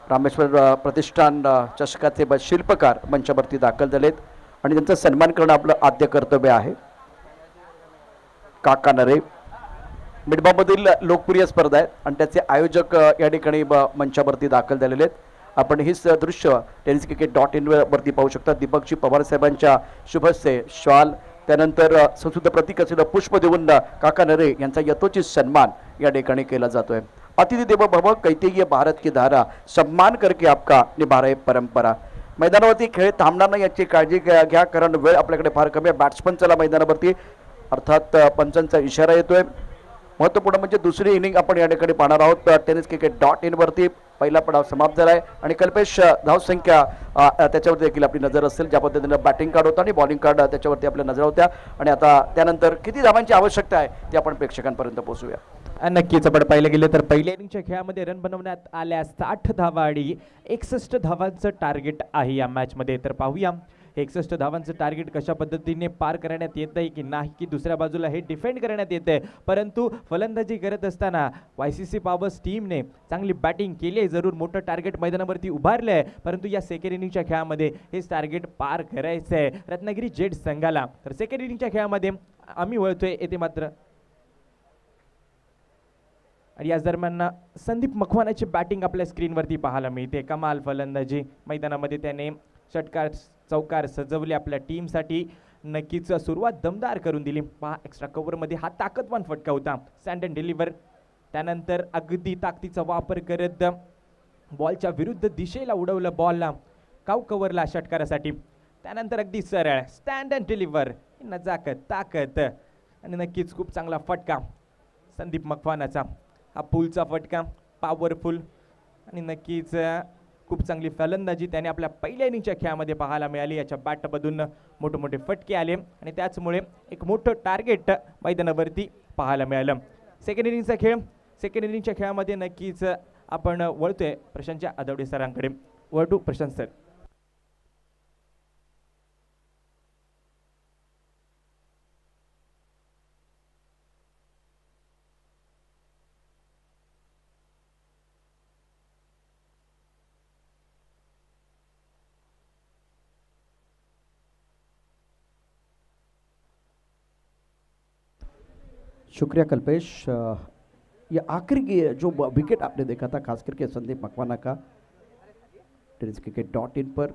रामेश्वर प्रतिष्ठान चषकाचे शिल्पकार मंचावरती दाखल झालेत आणि त्यांचा सन्मान करणं आपलं आद्य कर्तव्य आहे. काका नरे मिडबामधील लोकप्रिय स्पर्धा आहे आणि त्याचे आयोजक या ठिकाणी मंचावरती दाखल झालेले आहेत. आपण हेच दृश्य tenniscricket.in वरती पाहू शकता. दीपकजी पवार साहेबांच्या शुभ हस्ते शॉल, त्यानंतर संस्कृत प्रतीक असलेलं पुष्प देऊन काका नरे यांचा यथोचित सन्मान या ठिकाणी केला जातोय. अतिथि देवो भव, कैतेय भारत की धारा, सम्मान करके आपका निभा रहे परंपरा. मैदानावरती खेळ थांबणार नाही याची काळजी घ्या, कारण वेळ आपल्याकडे फार कमी आहे. बॅट्समन चला मैदानावरती, अर्थात पंचांचा इशारा येतोय. महत्त्वपूर्ण म्हणजे दुसरी इनिंग आपण या ठिकाणी पाहणार आहोत. tenniscricket.in वरती पहिला पडाव समाप्त झाला आहे आणि कल्पेश धावसंख्या त्याच्यावरती देखील आपली नजर असेल. ज्या पद्धतीनं बॅटिंग कार्ड होतं आणि बॉलिंग कार्ड त्याच्यावरती आपल्या नजर होत्या आणि आता त्यानंतर किती धावांची आवश्यकता आहे ते आपण प्रेक्षकांपर्यंत पोहोचूया. नक्कीच आपण पाहिलं गेलं तर पहिल्या इनिंगच्या खेळामध्ये रन बनवण्यात आल्या 60 धावा आणि 61 धावांचं टार्गेट आहे या मॅचमध्ये. तर पाहूया 61 धावांचं टार्गेट कशा पद्धतीने पार करण्यात येत आहे की नाही, की दुसऱ्या बाजूला हे डिफेंड करण्यात येत आहे. परंतु फलंदाजी करत असताना YCC पॉवर्स टीमने चांगली बॅटिंग केली आहे, जरूर मोठं टार्गेट मैदानावरती उभारलं आहे. परंतु या सेकंड इनिंगच्या खेळामध्ये हेच टार्गेट पार करायचं आहे रत्नागिरी जेट्स संघाला. तर सेकंड इनिंगच्या खेळामध्ये आम्ही वळतोय येथे मात्र आणि याच दरम्यान संदीप मकवानाची बॅटिंग आपल्या स्क्रीनवरती पाहायला मिळते. कमाल फलंदाजी मैदानामध्ये त्याने षटकार चौकार सजवले आपल्या टीमसाठी. नक्कीच सुरुवात दमदार करून दिली. पहा एक्स्ट्रा कव्हरमध्ये हा ताकदवान फटका होता. सँड अँड डिलिव्हर, त्यानंतर अगदी ताकदीचा वापर करत बॉलच्या विरुद्ध दिशेला उडवलं बॉलला, काव कव्हरला षटकारासाठी. त्यानंतर अगदी सरळ स्टँड अँड डिलिव्हर, नजाकत ताकद आणि नक्कीच खूप चांगला फटका संदीप मकवानाचा. हा पुलचा फटका पॉवरफुल आणि नक्कीच खूप चांगली फलंदाजी त्याने आपल्या पहिल्या इनिंगच्या खेळामध्ये पाहायला मिळाली. याच्या बॅटमधून मोठे मोठे फटके आले आणि त्याचमुळे एक मोठं टार्गेट मैदानावरती पाहायला मिळालं. सेकंड इनिंगच्या खेळामध्ये नक्कीच आपण वळतोय प्रशांतच्या आदवडे सरांकडे. वळटू प्रशांत सर. शुक्रिया कल्पेश। ये आखिरी की जो विकेट आपने देखा था खास करके संदीप मकवाना का टेनिस क्रिकेट .in पर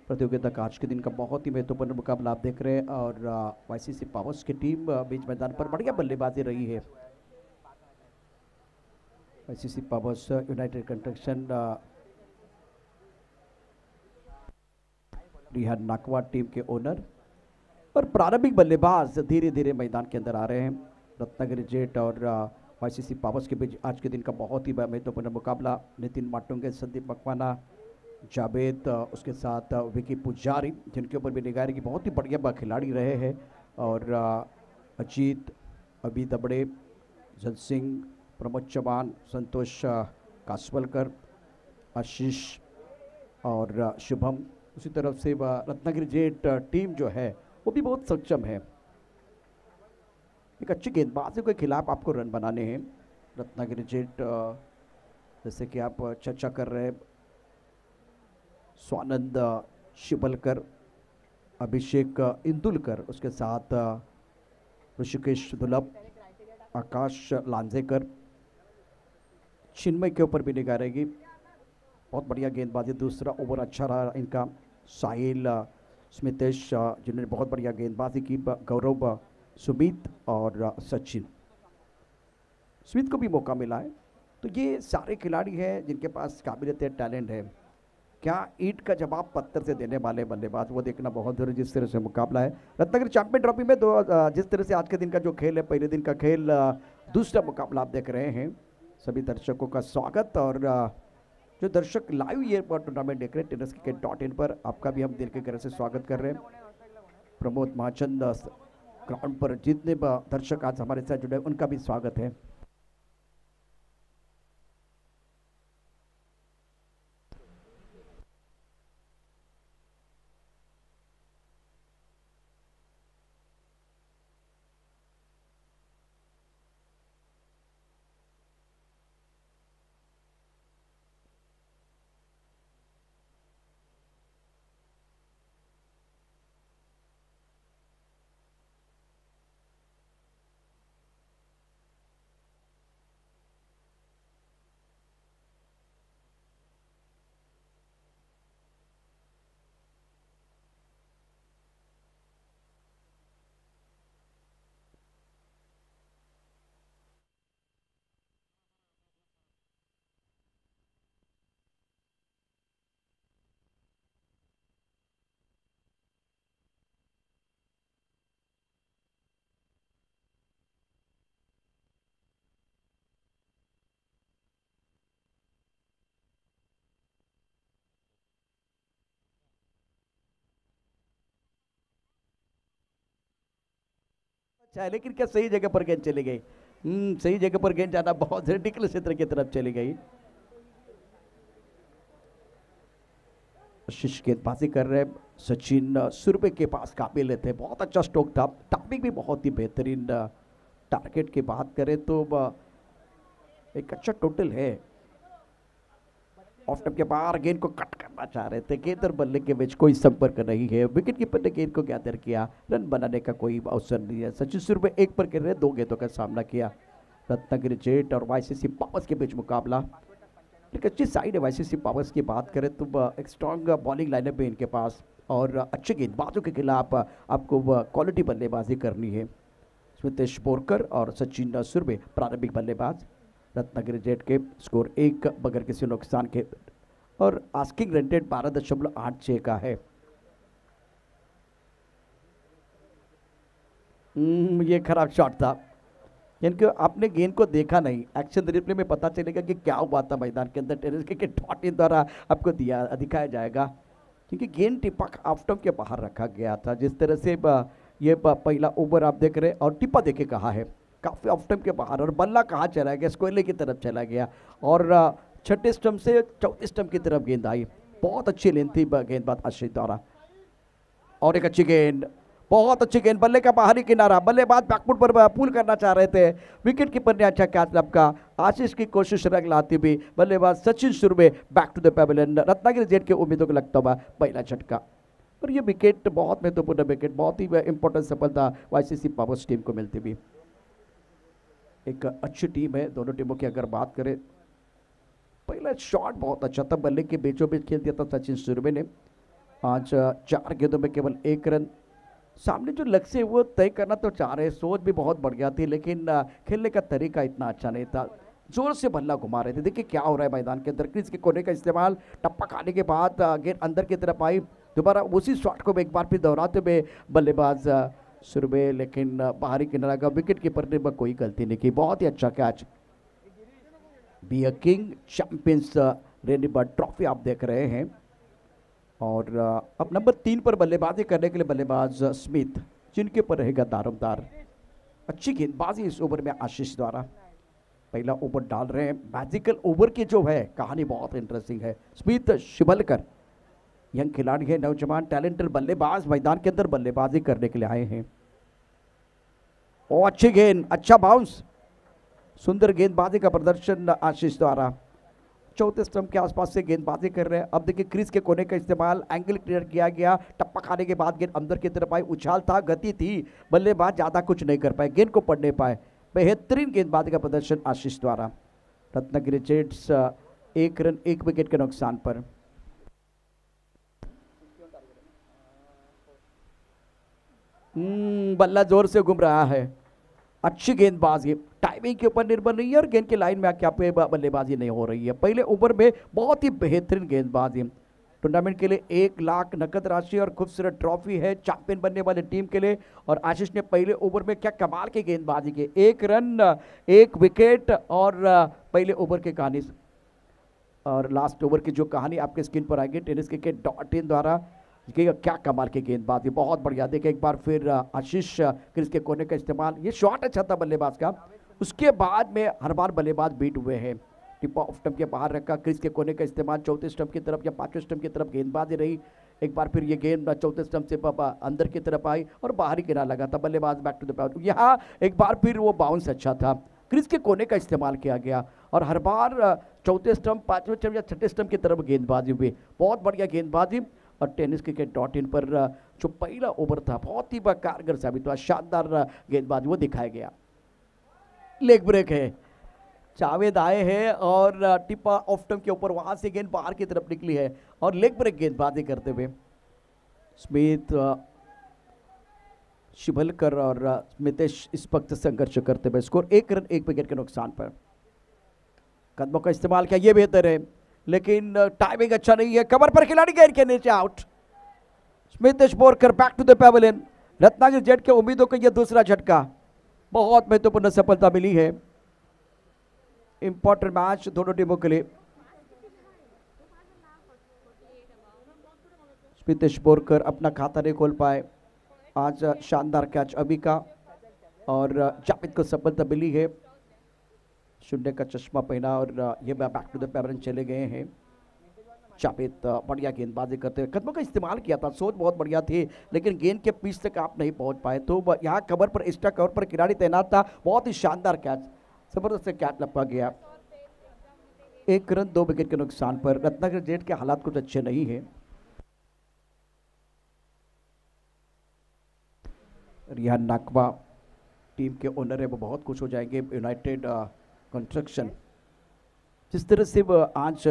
प्रतियोगिता का आज के दिन का बहुत ही महत्वपूर्ण मुकाबला आप देख रहे हैं और YCC पावर्स की टीम बीच मैदान पर बढ़िया बल्लेबाजी रही है। YCC powers united construction Rihan Nakwa टीम के ओनर और प्रारंभिक बल्लेबाज धीरे धीरे मैदान के अंदर आ रहे हैं। रत्नागिरी जेट और YCC पावर्स के बीच आज के दिन का बहुत ही महत्वपूर्ण मुकाबला। नितिन माटुंगे, संदीप मकवाना, जावेद, उसके साथ विकी पुजारी जिनके ऊपर भी निगाह की बहुत ही बढ़िया खिलाड़ी रहे हैं और अजीत, अभी दबड़े, जन सिंह, प्रमोद चौहान, संतोष कासवलकर, आशीष और शुभम। उसी तरफ से रत्नागिरी जेट टीम जो है वो भी बहुत सक्षम है। एक अच्छी गेंदबाजी के खिलाफ आपको रन बनाने हैं। रत्नागिरी जेट जैसे कि आप चर्चा कर रहे हैं, स्वानंद शिबलकर, अभिषेक इंदुलकर, उसके साथ ऋषिकेश दुलभ, आकाश लांजेकर, चिन्मय के ऊपर भी निगाह रहेगी। बहुत बढ़िया गेंदबाजी, दूसरा ओवर अच्छा रहा इनका। साहिल, स्मितेश जिन्होंने बहुत बढ़िया गेंदबाजी की, गौरव, सुमित और सचिन। स्मित को भी मौका मिला है। तो ये सारे खिलाड़ी हैं जिनके पास काबिलियत है, टैलेंट है। क्या ईंट का जवाब पत्थर से देने वाले बल्लेबाज, वो देखना बहुत जरूरी। जिस तरह से मुकाबला है रत्नागिरी चैंपियन ट्रॉफी में जिस तरह से आज के दिन का जो खेल है, पहले दिन का खेल, दूसरा मुकाबला आप देख रहे हैं। सभी दर्शकों का स्वागत और जो दर्शक लाइव ये टूर्नामेंट देख रहे हैं टेनिस क्रिकेट .in पर, आपका भी हम दिल के तरह से स्वागत कर रहे हैं। प्रमोद महाचंद ग्राउंड पर जितने दर्शक आज हमारे साथ जुड़े उनका भी स्वागत है। अच्छा, लेकिन क्या सही जगह पर गेंद चली गई? सही जगह पर गेंद जाना बहुत रिडिकुलस क्षेत्र की तरफ चली गई। आशीष गेंदबाजी कर रहे हैं। सचिन सुरभि के पास काबिल थे, बहुत अच्छा स्ट्रोक था, टाइमिंग भी बहुत ही बेहतरीन। टारगेट की बात करें तो एक अच्छा टोटल है। ऑफ स्टंप के बाहर गेंद को कट करना चाह रहे थे, गेंद और बल्ले के बीच कोई संपर्क नहीं है। विकेट कीपर ने गेंद को गैदर किया, रन बनाने का कोई अवसर नहीं है। सचिन सुरभि एक पर खेल रहे, 2 गेंदों का सामना किया। रत्नागिरी जेट और YCC पावर्स के बीच मुकाबला। एक अच्छी साइड है YCC पावर्स की बात करें तो एक स्ट्रॉन्ग बॉलिंग लाइनअप है इनके पास और अच्छे गेंदबाजों के खिलाफ आपको क्वालिटी बल्लेबाजी करनी है। स्मितेश बोरकर और सचिन सुरभि प्रारंभिक बल्लेबाज। रत्नागिरी जेट के स्कोर 1 बगैर किसी नुकसान के और आस्किंग रन रेट 12.86 का है। ये खराब शॉट था, इनको आपने गेंद को देखा नहीं, एक्शन रिप्ले में पता चलेगा कि क्या हुआ था मैदान के अंदर। टेनिस क्रिकेट .in द्वारा आपको दिखाया जाएगा, क्योंकि गेंद टिप्पा ऑफ स्टंप के बाहर रखा गया था। जिस तरह से ये पहला ओवर आप देख रहे हैं और टिप्पा देखे कहा है काफ़ी ऑफ स्टंप के बाहर, और बल्ला कहाँ चला गया, स्क्वायर की तरफ चला गया और छठे स्टंप से चौथे स्टंप की तरफ गेंद आई। बहुत अच्छी लेंथ थी गेंदबाज आशीष द्वारा, और एक अच्छी गेंद, बहुत अच्छी गेंद, बल्ले का बाहरी किनारा, बल्लेबाज बैकफुट पर पुल करना चाह रहे थे, विकेट कीपर ने अच्छा कैच लपका। आशीष की कोशिश रंग लाती हुई बल्लेबाज Sachin Surve back to the pavilion. Ratnagiri jet के उम्मीदों को लगता हुआ पहला झटका, और ये विकेट बहुत महत्वपूर्ण विकेट, बहुत ही इंपॉर्टेंट सफलता वाईसीसी पावर्स टीम को मिलती हुई। एक अच्छी टीम है दोनों टीमों की। अगर बात करें, पहला शॉट बहुत अच्छा था, बल्ले के बीचों बीच खेल दिया था सचिन सुरवे ने। आज 4 गेंदों में केवल 1 रन। सामने जो लक्ष्य है वो तय करना तो चाह रहे, सोच भी बहुत बढ़िया थी, लेकिन खेलने का तरीका इतना अच्छा नहीं था। जोर से बल्ला घुमा रहे थे। देखिए क्या हो रहा है मैदान के अंदर, क्रीज के कोने का इस्तेमाल, टप्पा खाने के बाद गेंद अंदर की तरफ आई, दोबारा उसी शॉट को एक बार फिर दोहराते हुए बल्लेबाज सुरवे, लेकिन बाहरी किनारा का विकेट कीपर ने कोई गलती नहीं की। बहुत ही अच्छा catch. Be a king champions rainy bird trophy आप देख रहे हैं, और अब नंबर 3 पर बल्लेबाजी करने के लिए बल्लेबाज स्मिथ, जिनके ऊपर रहेगा दारोमदार। अच्छी गेंदबाजी इस ओवर में आशीष द्वारा। पहला ओवर डाल रहे हैं, मैजिकल ओवर की जो है कहानी बहुत इंटरेस्टिंग है। स्मिथ शिवलकर यंग खिलाड़ी है, नौजवान टैलेंटेड बल्लेबाज, मैदान के अंदर बल्लेबाजी करने के लिए आए हैं। ओ अच्छी गेंद, अच्छा बाउंस, सुंदर गेंदबाजी का प्रदर्शन आशीष द्वारा। चौथे स्टंप के आसपास से गेंदबाजी कर रहे हैं। अब देखिए क्रीज के कोने का इस्तेमाल, एंगल क्लियर किया गया, टप्पा खाने के बाद गेंद अंदर की तरफ आई, उछाल था, गति थी, बल्लेबाज ज्यादा कुछ नहीं कर पाए, गेंद को पढ़ नहीं पाए। बेहतरीन गेंदबाजी का प्रदर्शन आशीष द्वारा। रत्नागिरी जेट्स 1 रन 1 विकेट के नुकसान पर। बल्ला जोर से घूम रहा है। अच्छी गेंदबाजी, टाइमिंग के ऊपर निर्भर नहीं है और गेंद की लाइन में आके पे बल्लेबाजी नहीं हो रही है। पहले ओवर में बहुत ही बेहतरीन गेंदबाजी। टूर्नामेंट के लिए 1 लाख नकद राशि और खूबसूरत ट्रॉफी है चैंपियन बनने वाले टीम के लिए। और आशीष ने पहले ओवर में क्या कमाल की गेंदबाजी की, 1 रन 1 विकेट और पहले ओवर की कहानी। और लास्ट ओवर की जो कहानी आपके स्क्रीन पर आएगी टेनिस क्रिकेट .in द्वारा, क्या कमाल की गेंदबाजी, बहुत बढ़िया। देखिए एक बार फिर आशीष क्रीज के कोने का इस्तेमाल, ये शॉट अच्छा था बल्लेबाज का। उसके बाद में हर बार बल्लेबाज बीट हुए हैं। टिप ऑफ स्टंप के बाहर रखा, क्रीज के कोने का इस्तेमाल, चौथे स्टंप की तरफ या पांचवें स्टंप की तरफ गेंदबाजी रही। एक बार फिर ये गेंद चौथे स्टंप से अंदर की तरफ आई और बाहरी किनारा लगा था, बल्लेबाज बैक टू द पैड। यहाँ एक बार फिर वो बाउंस अच्छा था, क्रीज के कोने का इस्तेमाल किया गया और हर बार चौथे स्टंप, पांचवें स्टंप या छठे स्टंप की तरफ गेंदबाजी हुई। बहुत बढ़िया गेंदबाजी। और टेनिस क्रिकेट .in पर जो पहला ओवर था बहुत ही कारगर साबित हुआ, शानदार गेंदबाजी वो दिखाया गया। लेग ब्रेक है, जावेद आए हैं और टिप्पा ऑफ स्टंप के ऊपर वहां से गेंद बाहर की तरफ निकली है और लेग ब्रेक गेंदबाजी करते हुए स्मिथ, शिवलकर और स्मितेश इस वक्त संघर्ष करते हुए। स्कोर 1 रन 1 विकेट के नुकसान पर। कदमों का इस्तेमाल किया, ये बेहतर है, लेकिन टाइमिंग अच्छा नहीं है। कवर पर खिलाड़ी गेंद के नीचे out. Smitesh Borkar back to the pavilion. Ratnagiri jet के उम्मीदों को यह दूसरा झटका, बहुत महत्वपूर्ण सफलता मिली है। इंपॉर्टेंट मैच दोनों टीमों के लिए। स्मितेश बोरकर अपना खाता नहीं खोल पाए। आज शानदार कैच अभी का और जावेद को सफलता मिली है। शून्य का चश्मा पहना और ये बैक टू द पेविलियन चले गए हैं। जावेद बढ़िया गेंदबाजी करते हुए कदमों का इस्तेमाल किया था, सोच बहुत बढ़िया थी, लेकिन गेंद के पीछ तक आप नहीं पहुंच पाए। तो यहाँ कवर पर, एक्स्ट्रा कवर पर खिलाड़ी तैनात था, बहुत ही शानदार कैच, जबरदस्त कैच लपका गया। 1 रन 2 विकेट के नुकसान पर। रत्नागिरी जेट के हालात कुछ अच्छे नहीं है। रिहान नाकवा टीम के ओनर है, वो बहुत खुश हो जाएंगे। यूनाइटेड कंस्ट्रक्शन, जिस तरह से आज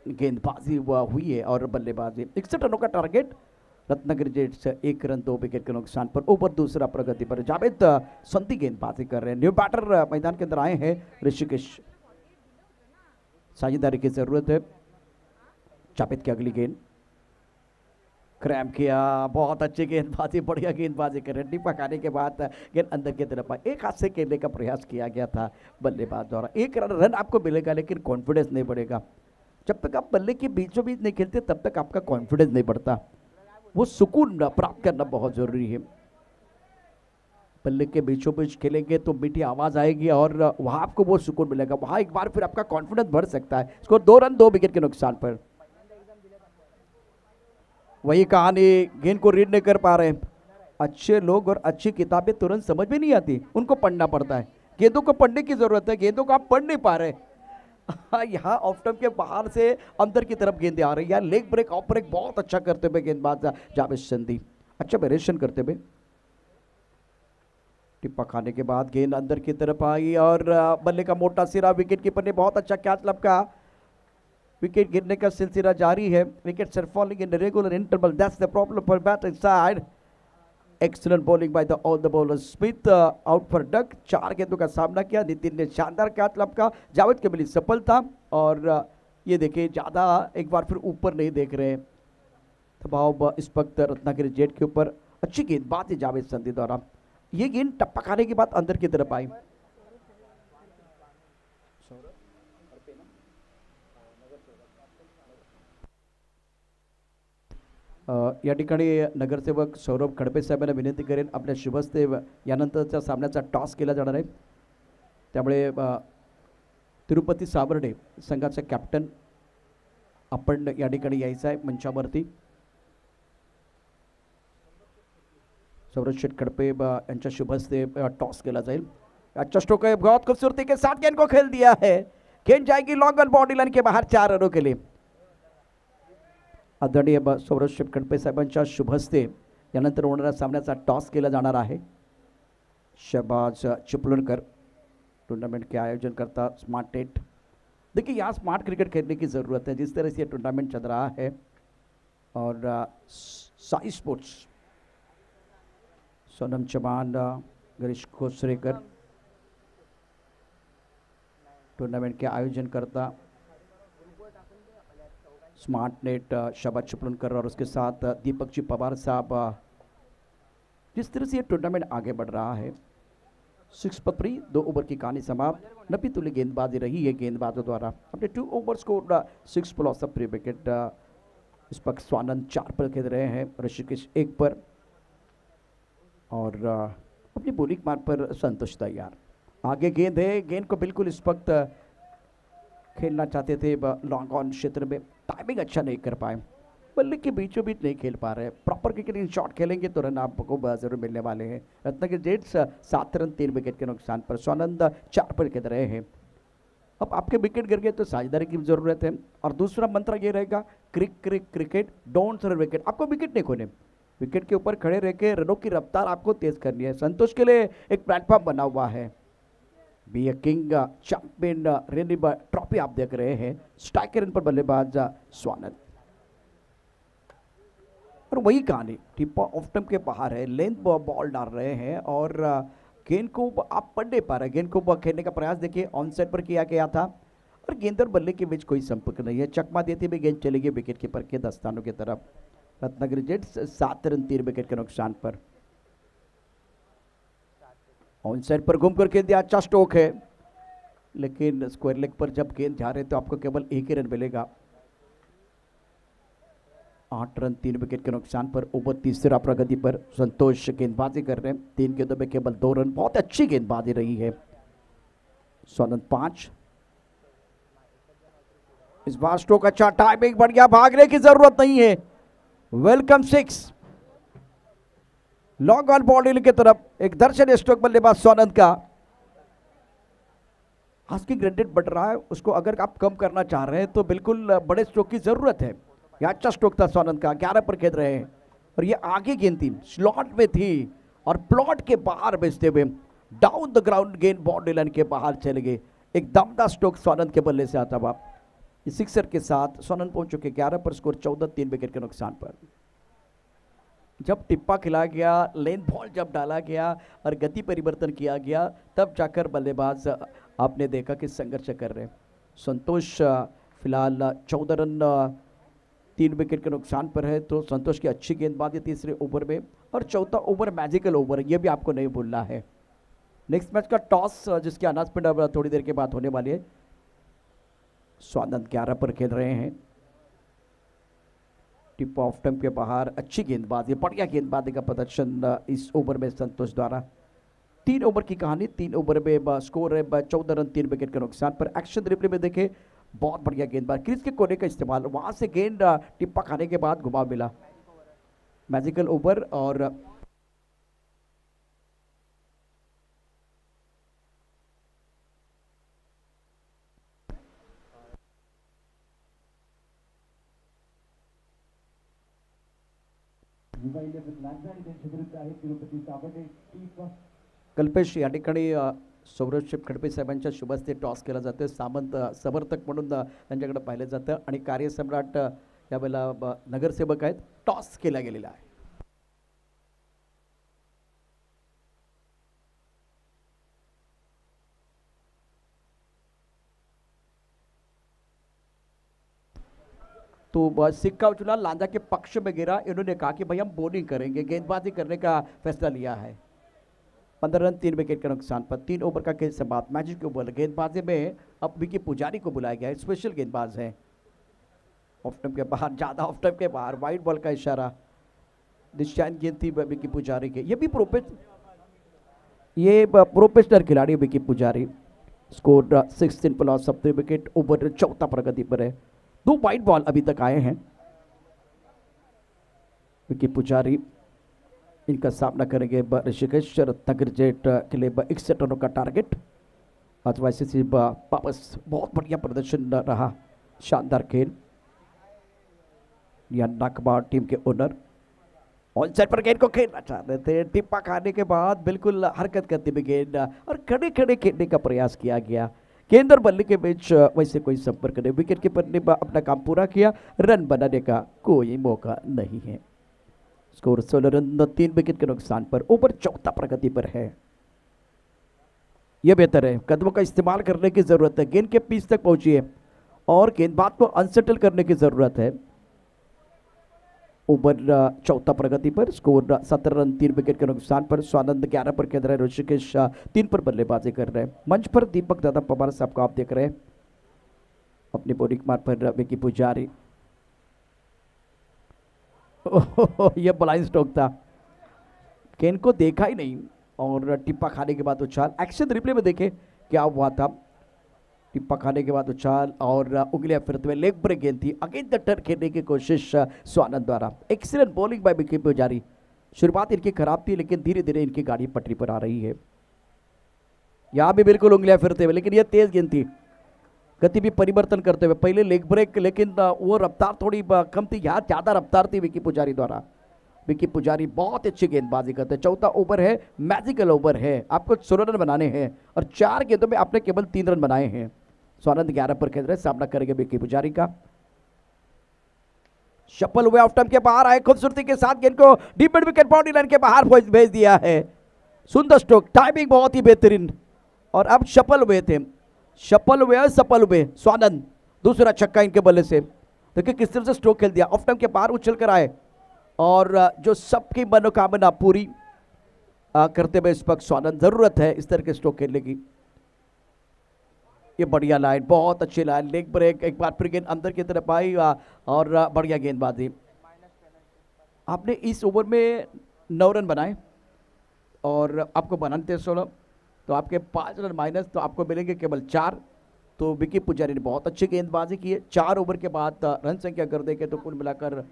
गेंदबाजी हुई है और बल्लेबाजी, 61 रनों का टारगेट। रत्नागिरी जेट्स 1 रन 2 विकेट के नुकसान पर। ओवर दूसरा प्रगति पर। जावेद संधि गेंदबाजी कर रहे हैं। न्यू बैटर मैदान के अंदर आए हैं ऋषिकेश, साझेदारी की जरूरत है। जावेद की अगली गेंद, क्रैम किया, बहुत अच्छी गेंदबाजी, बढ़िया गेंदबाजी कर रहे हैं। टिप्पा खाने के बाद गेंद अंदर की तरफ आई, एक हाथ से खेलने का प्रयास किया गया था बल्लेबाज द्वारा। एक रन आपको मिलेगा लेकिन कॉन्फिडेंस नहीं बढ़ेगा। जब तक आप बल्ले के बीचों बीच नहीं खेलते तब तक आपका कॉन्फिडेंस नहीं बढ़ता। वो सुकून प्राप्त करना बहुत जरूरी है। बल्ले के बीचों बीच खेलेंगे तो मीठी आवाज आएगी और वहां आपको वो सुकून मिलेगा, वहां एक बार फिर आपका कॉन्फिडेंस बढ़ सकता है। स्कोर 2 रन 2 विकेट के नुकसान पर। वही कहानी, गेंद को रीड नहीं कर पा रहे। अच्छे लोग और अच्छी किताबें तुरंत समझ में नहीं आती, उनको पढ़ना पड़ता है। गेंदों को पढ़ने की जरूरत है, गेंदों को आप पढ़ नहीं पा रहे। यहाँ ऑफ स्टंप के बाहर से अंदर की तरफ गेंदें आ रही है। लेग ब्रेक ऑफ ब्रेक बहुत अच्छा करते हुए गेंदबाज जावेद संदीप, अच्छा वेरिएशन करते हुए। टिप्पा खाने के बाद गेंद अंदर की तरफ आई और बल्ले का मोटा सिरा, विकेट कीपर ने बहुत अच्छा कैच लपका। विकेट गिरने का सिलसिला जारी है। Wickets are falling in regular interval, that's the problem for batting side. Excellent bowling by the all the bowlers. Smith out for duck, 4 गेंदों का सामना किया। नितिन ने शानदार कैच लपका, जावेद के मिली सफलता। और ये देखिए ज्यादा एक बार फिर ऊपर नहीं देख रहे हैं। दबाव इस वक्त रत्नागिरी जेट के ऊपर। अच्छी गेंदबाजी जावेद संदीप द्वारा। ये गेंद टप्पा खाने के बाद अंदर की तरफ आई। या ठिकाणी नगरसेवक सौरभ खडपे साहेबांना विनंती करेन, आपल्या शुभस्ते यानंतरच्या सामन्याचा टॉस केला जाणार आहे। त्यामुळे तिरुपती सावर्डे संघाचे कॅप्टन आपण या ठिकाणी यायचं आहे मंचावरती। सौरभ शेठ खडपे यांच्या शुभस्ते टॉस केला जाईल। अच्छा स्ट्रोक है, बहुत खूबसूरती के साथ गेंद को खेल दिया है। गेंद जाएगी लॉन्ग ऑन बॉडी लाइन के बाहर 4 रनों के लिए। आदरणीय सौरभ शेठ खडपे साहेबांच्या शुभस्ते यानंतर होणाऱ्या सामन्याचा टॉस केला जाणार आहे। शहबाज चिपळूणकर टूर्नामेंट के आयोजन करता स्मार्ट 8। देखिए यहाँ स्मार्ट क्रिकेट खेलने की ज़रूरत है, जिस तरह से ये टूर्नामेंट चल रहा है। और साई स्पोर्ट्स, सोनम चौहान, गिरीश खोसरेकर टूर्नामेंट के आयोजन करता स्मार्ट नेट, शहबाज चिपळूणकर और उसके साथ दीपक जी पवार साहब। जिस तरह से ये टूर्नामेंट आगे बढ़ रहा है, 6 पर 3, 2 ओवर की कहानी समाप्त। नबी तुली गेंदबाजी रही है गेंदबाजों द्वारा। अपने 2 ओवर्स को 6 पर लॉस ऑफ 3 विकेट। इस वक्त स्वानंद 4 पर खेल रहे हैं, ऋषिकेश 1 पर और अपनी बॉलिंग मार्ग पर संतोष तैयार। आगे गेंद है, गेंद को बिल्कुल इस वक्त खेलना चाहते थे लॉन्ग ऑन क्षेत्र में, टाइमिंग अच्छा नहीं कर पाए। बल्ले के बीचों बीच नहीं खेल पा रहे। प्रॉपर क्रिकेटिंग शॉट खेलेंगे तो रन आपको जरूर मिलने वाले हैं। रत्नागिरी जेट्स 7 रन 3 विकेट के नुकसान पर। स्वानंद 4 पर खेल रहे हैं। अब आपके विकेट गिर गए तो साझेदारी की जरूरत है। और दूसरा मंत्र ये रहेगा, क्रिकेट डोंट थ्रो विकेट। आपको विकेट नहीं खोने, विकेट के ऊपर खड़े रह के रनों की रफ्तार आपको तेज करनी है। संतोष के लिए एक प्लेटफॉर्म बना हुआ है। Be a king champion rainy trophy आप देख रहे हैं। स्ट्राइकर इन पर बल्लेबाज स्वानंद। और वही कहानी, टिप्पा ऑफ स्टंप के बाहर है, लेंथ बॉल डाल रहे हैं और गेंद को आप पढ़ नहीं पा रहे। गेंद को खेलने का प्रयास देखिए ऑन साइड पर किया गया था और गेंद और बल्ले के बीच कोई संपर्क नहीं है। चकमा देते हुए गेंद चली गई विकेट कीपर के दस्तानों की तरफ। रत्नागिरी जेट्स 7 रन 3 विकेट के नुकसान पर। ऑन साइड पर घूम कर गेंद दिया, अच्छा स्ट्रोक है, लेकिन स्क्वायर लेग पर जब गेंद जा रहे तो आपको केवल 1 ही रन मिलेगा। 8 रन 3 विकेट के नुकसान पर। ओवर तीसरा प्रगति पर संतोष गेंदबाजी कर रहे हैं। 3 गेंदों में केवल 2 रन, बहुत अच्छी गेंदबाजी रही है। स्वानंद 5। इस बार स्ट्रोक अच्छा, टाइमिंग बढ़िया, भागने की जरूरत नहीं है। वेलकम 6 लॉन्ग ऑन बॉडी की तरफ। एक दर्शनीय स्ट्रोक बल्लेबाज स्वानंद का। आज की ग्रेड बढ़ रहा है, उसको अगर आप कम करना चाह रहे हैं तो बिल्कुल बड़े स्ट्रोक की जरूरत है। यह अच्छा स्ट्रोक था स्वानंद का, 11 पर खेल रहे हैं और ये आगे गेंद थी, स्लॉट में थी और प्लॉट के बाहर भेजते हुए डाउन द ग्राउंड गेंद बॉडी लाइन के बाहर चले गए। एक दमदार स्ट्रोक स्वानंद के बल्ले से आता हुआ। इस सिक्सर के साथ स्वानंद पहुंच चुके 11 पर। स्कोर 14, 3 विकेट के नुकसान पर। जब टिप्पा खिलाया गया, लेन बॉल जब डाला गया और गति परिवर्तन किया गया, तब जाकर बल्लेबाज आपने देखा कि संघर्ष कर रहे हैं। संतोष फिलहाल 14 रन 3 विकेट के नुकसान पर है। तो संतोष की अच्छी गेंदबाजी तीसरे ओवर में, और चौथा ओवर मैजिकल ओवर, ये भी आपको नहीं भूलना है। नेक्स्ट मैच का टॉस जिसकी अनाउंसमेंट अब थोड़ी देर के बाद होने वाली है। स्वानंद 11 पर खेल रहे हैं। टिप ऑफ स्टंप के बाहर अच्छी गेंदबाजी, बढ़िया गेंदबाजी का प्रदर्शन इस ओवर में संतोष द्वारा। 3 ओवर की कहानी, 3 ओवर में स्कोर है 14 रन 3 विकेट के नुकसान पर। एक्शन रिप्ले में देखे, बहुत बढ़िया गेंदबाज, क्रीज के कोने का इस्तेमाल, वहां से गेंद टिप्पा खाने के बाद घुमाव मिला। मैजिकल ओवर और कल्पेश या ठिकाणी सौरभ खडपे साहेबांच्या शुभ हस्ते टॉस केला जातं। सामंत समर्थक म्हणून त्यांच्याकडे पाहिलं जातं आणि कार्यसम्राट यावेळेला नगरसेवक आहेत। टॉस केला गेलेला आहे। तो सिक्का उछला, लांजा के पक्ष में गिरा। इन्होंने कहा कि भाई हम बॉलिंग करेंगे, गेंदबाजी करने का फैसला लिया है। 15 रन 3 विकेट के नुकसान पर। 3 ओवर का खेल समाप्त। मैच के ओवर गेंदबाजी में अब विकी पुजारी को बुलाया गया है, स्पेशल गेंदबाज है। ऑफ स्टंप के बाहर, ज्यादा ऑफ स्टंप के बाहर, वाइड बॉल का इशारा। निशान गेंद थी विकी पुजारी के। ये भी प्रोफेशनल खिलाड़ी विकी पुजारी। Score 16 plus 7 wicket. ओवर चौथा प्रगति पर है। 2 वाइड बॉल अभी तक आए हैं। विकी पुजारी इनका सामना करेंगे ऋषिकेश रत्नागिरी जेट के लिए 61 रनों का टारगेट। आज वाईसीसी वापस, बहुत बढ़िया प्रदर्शन रहा, शानदार खेल। या नाकबा टीम के ओनर ऑन साइड पर गेंद को खेलना चाह रहे थे। टिप्पा खाने के बाद बिल्कुल हरकत करते हुए गेंद और खड़े खड़े खेलने का प्रयास किया गया। गेंद और बल्ले के बीच वैसे कोई संपर्क नहीं। विकेट कीपर ने अपना काम पूरा किया। रन बनाने का कोई मौका नहीं है। स्कोर 16 रन 3 विकेट के नुकसान पर। ओवर चौथा प्रगति पर है। यह बेहतर है, कदमों का इस्तेमाल करने की जरूरत है। गेंद के पीछ तक पहुंचिए और गेंदबाज को अनसेटल करने की जरूरत है। ओवर चौथा प्रगति पर। स्कोर 17 रन 3 विकेट के नुकसान पर। स्वानंद 11 पर खेल रहे हैं। ऋषिकेश 3 पर बल्लेबाजी कर रहे हैं। मंच पर दीपक दादा पवार साहब को आप देख रहे हैं। अपनी बॉलिंग मार पर विकी पुजारी। यह ब्लाइंड स्ट्रोक था, गेंद को देखा ही नहीं और टिप्पा खाने के बाद उछाल। एक्शन रिप्ले में देखे क्या हुआ था। टिप्पा खाने के बाद उछाल और उंगलियां फिरते हुए लेग ब्रेक गेंद थी। अगेंस्ट द टर्न खेलने की कोशिश स्वानंद द्वारा। एक्सीलेंट बॉलिंग बाय विकी पुजारी। शुरुआत इनकी खराब थी लेकिन धीरे धीरे इनकी गाड़ी पटरी पर आ रही है। यहां भी बिल्कुल उंगलियां फिरते हुए, लेकिन यह तेज गेंद थी। गति भी परिवर्तन करते हुए, पहले लेग ब्रेक लेकिन वो रफ्तार थोड़ी कम थी, यहाँ ज्यादा रफ्तार थी विकी पुजारी द्वारा। विकी पुजारी बहुत अच्छी गेंदबाजी करते हैं। चौथा ओवर है, मैजिकल ओवर है। आपको 16 रन बनाने हैं और 4 गेंदों में आपने केवल 3 रन बनाए हैं। स्वानंद 11 पर खेल रहे, सामना करेंगे विकी पुजारी का। शफल हुए, ऑफ स्टंप के बाहर आए, खूबसूरती के साथ गेंद को deep mid wicket boundary line के बाहर भेज दिया है। सुंदर स्ट्रोक, टाइमिंग बहुत ही बेहतरीन। और अब शफल हुए थे, सफल हुए स्वानंद। दूसरा छक्का इनके बल्ले से। देखिए किस तरह से स्ट्रोक खेल दिया। ऑफ स्टंप के बाहर उछल कर आए और जो सबकी मनोकामना पूरी करते हुए इस वक्त स्वानंद। जरूरत है इस तरह के स्ट्रोक खेलने की। ये बढ़िया लाइन, बहुत अच्छी लाइन। लेग ब्रेक, एक बार फिर गेंद अंदर की तरफ आई और बढ़िया गेंदबाजी। आपने इस ओवर में 9 रन बनाए और आपको बनाने थे 16, तो आपके 5 रन माइनस, तो आपको मिलेंगे केवल 4। तो विकी पुजारी ने बहुत अच्छी गेंदबाजी की है। 4 ओवर के बाद रन संख्या कर देंगे तो कुल मिलाकर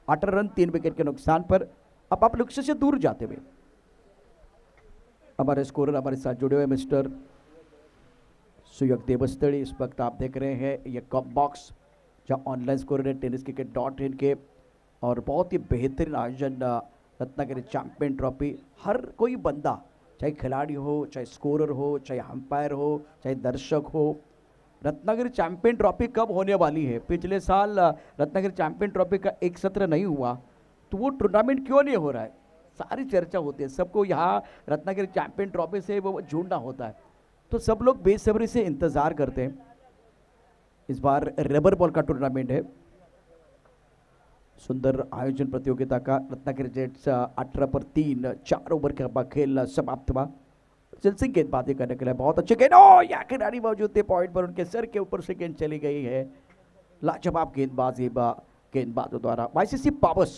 18 रन 3 विकेट के नुकसान पर। अब आप लक्ष्य से दूर जाते हुए हमारे स्कोरर हमारे साथ जुड़े हुए मिस्टर सुयोग देवस्थली। इस वक्त आप देख रहे हैं ये कप बॉक्स, जहाँ ऑनलाइन स्कोरर है tenniscricket.in के। और बहुत ही बेहतरीन आयोजन, रत्नागिरी चैंपियन ट्रॉफी। हर कोई बंदा, चाहे खिलाड़ी हो, चाहे स्कोरर हो, चाहे अंपायर हो, चाहे दर्शक हो। रत्नागिरी चैंपियन ट्रॉफी कब होने वाली है? पिछले साल रत्नागिरी चैंपियन ट्रॉफी का एक सत्र नहीं हुआ, तो वो टूर्नामेंट क्यों नहीं हो रहा है? सारी चर्चा होती है, सबको यहाँ रत्नागिरी चैंपियन ट्रॉफी से वो जुड़ना होता है, तो सब लोग बेसब्री से इंतजार करते हैं। इस बार रबर बॉल का टूर्नामेंट है। सुंदर आयोजन प्रतियोगिता का रत्नागिरी जेट्स 18 पर 3 4 ओवर का खेल समाप्त हुआ। जलसिंह गेंदबाजी करने के लिए बहुत अच्छे गेंद, या खिलाड़ी मौजूद थे पॉइंट पर, उनके सर के ऊपर से गेंद चली गई है। लाजवाब गेंदबाजी गेंदबाजों द्वारा। वाईसीसी पावर्स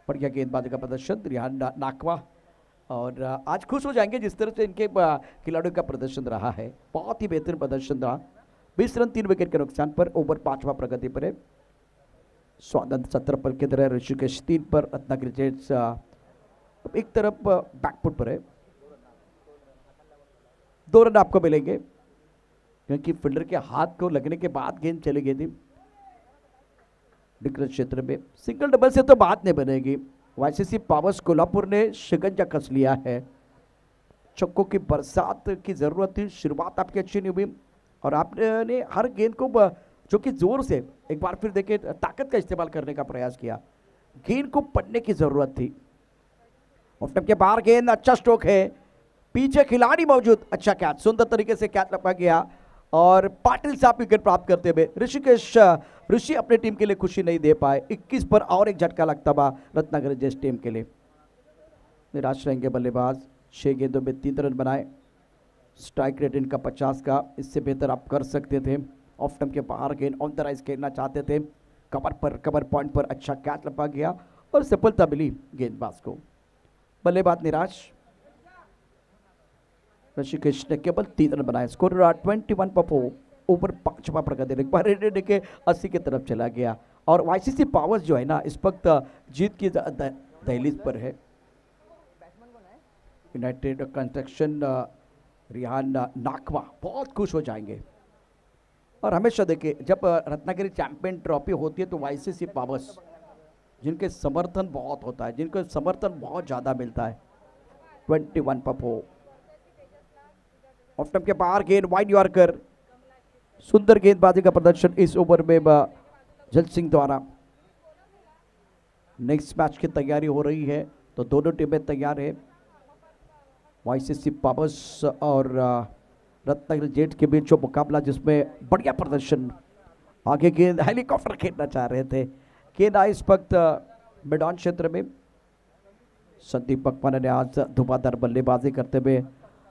बढ़िया गेंदबाजी का प्रदर्शन, रिहान नाकवा, और आज खुश हो जाएंगे जिस तरह से इनके खिलाड़ियों का प्रदर्शन रहा है। बहुत ही बेहतरीन प्रदर्शन रहा। 20 रन 3 विकेट के नुकसान पर। ओवर 5वां प्रगति पर है। स्वानंद 17 पर की तरह, ऋषिकेश 3 पर। रत्नागिरी जेट्स एक तरफ बैकफुट पर है। 2 रन आपको मिलेंगे क्योंकि फील्डर के हाथ को लगने के बाद गेंद चली गई थी निकट क्षेत्र में। सिंगल डबल से तो बात नहीं बनेगी। वाईसीसी पावर्स कोल्हापुर ने शिकंजा कस लिया है। छक्कों की बरसात की जरूरत थी। शुरुआत आपकी अच्छी नहीं हुई और आपने हर गेंद को जो कि जोर से एक बार फिर देखे ताकत का इस्तेमाल करने का प्रयास किया। गेंद को पढ़ने की जरूरत थी। ऑफ के बाहर गेंद, अच्छा स्ट्रोक है, पीछे खिलाड़ी मौजूद, अच्छा कैच, सुंदर तरीके से कैच लगा गया और पाटिल साहब विकेट प्राप्त करते हुए ऋषिकेश ऋषि अपने टीम के लिए खुशी नहीं दे पाए। 21 पर और एक झटका लगता हुआ रत्नागिरी जेट्स टीम के लिए। निराश रहेंगे बल्लेबाज। 6 गेंदों में 3 रन बनाए। स्ट्राइक रेट इनका 50 का, इससे बेहतर आप कर सकते थे। ऑफ स्टंप के बाहर गेंद ऑन द राइज खेलना चाहते थे। कवर पॉइंट पर अच्छा कैच लगा गया और सफलता मिली गेंदबाज को। बल्लेबाज निराश। ऋषिकेश ने केवल 3 रन बनाए। स्कोर 21 पर 4। ओवर 5वां प्रगति के 80 की तरफ चला गया और वाईसीसी पावर्स जो है ना इस वक्त जीत की दहलीज पर है। यूनाइटेड कंस्ट्रक्शन रिहान नाकवा बहुत खुश हो जाएंगे। और हमेशा देखिए जब रत्नागिरी चैंपियन ट्रॉफी होती है तो वाईसीसी पावर्स जिनके समर्थन बहुत होता है, जिनको समर्थन बहुत ज़्यादा मिलता है। 21 पर 4। ऑफ स्टंप के बाहर गेंद, वाइड यॉर्कर। सुंदर गेंदबाजी का प्रदर्शन इस ओवर में जल सिंह द्वारा। नेक्स्ट मैच की तैयारी हो रही है तो दोनों टीमें तैयार है। वाईसीसी पावर्स और रत्नागिरी जेट्स के बीच जो मुकाबला जिसमें बढ़िया प्रदर्शन। आगे गेंद, हेलीकॉप्टर खेलना चाह रहे थे। गेंद आई इस वक्त मैदान क्षेत्र में। संदीप मकवाना ने आज धुआंधार बल्लेबाजी करते हुए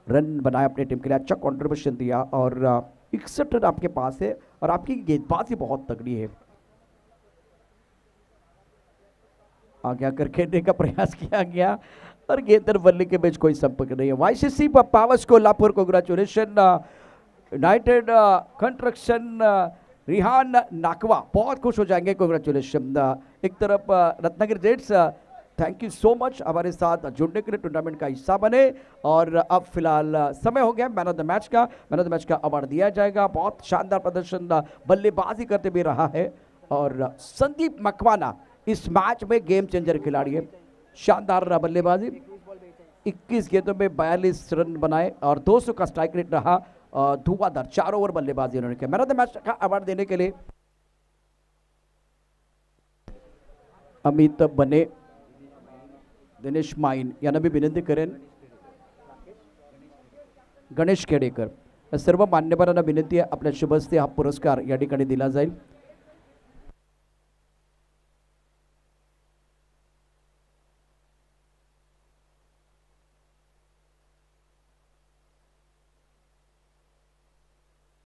रन बनाए अपनी टीम के लिए। अच्छा कंट्रीब्यूशन दिया और 61 रन आपके पास है और आपकी गेंदबाजी बहुत तगड़ी है। आगे आकर खेलने का प्रयास किया गया और गेंद और बल्ले के बीच कोई संपर्क नहीं है। YCC powers Kolhapur congratulation. United construction Rihan Nakwa बहुत खुश हो जाएंगे, कांग्रेचुलेशन। एक तरफ रत्नागिरी जेट्स थैंक यू सो मच हमारे साथ जुड़ने के लिए, टूर्नामेंट का हिस्सा बने। और अब फिलहाल समय हो गया मैन ऑफ द मैच का। मैन ऑफ द मैच का अवार्ड दिया जाएगा। बहुत शानदार प्रदर्शन बल्लेबाजी करते भी रहा है और संदीप मकवाना इस मैच में गेम चेंजर खिलाड़ी है। शानदार बल्लेबाजी, 21 गेंदों में 42 रन बनाए और 200 का स्ट्राइक रेट रहा। धुआंधार 4 ओवर बल्लेबाजी उन्होंने किया। मैन ऑफ द मैच का अवार्ड देने के लिए अमित बने, दिनेश माइन यांना मी विनंती करेन, गणेश खेडेकर सर्व मान्यवरांना विनंती आहे आपल्या शुभ हस्ते हा पुरस्कार या ठिकाणी दिला जाईल।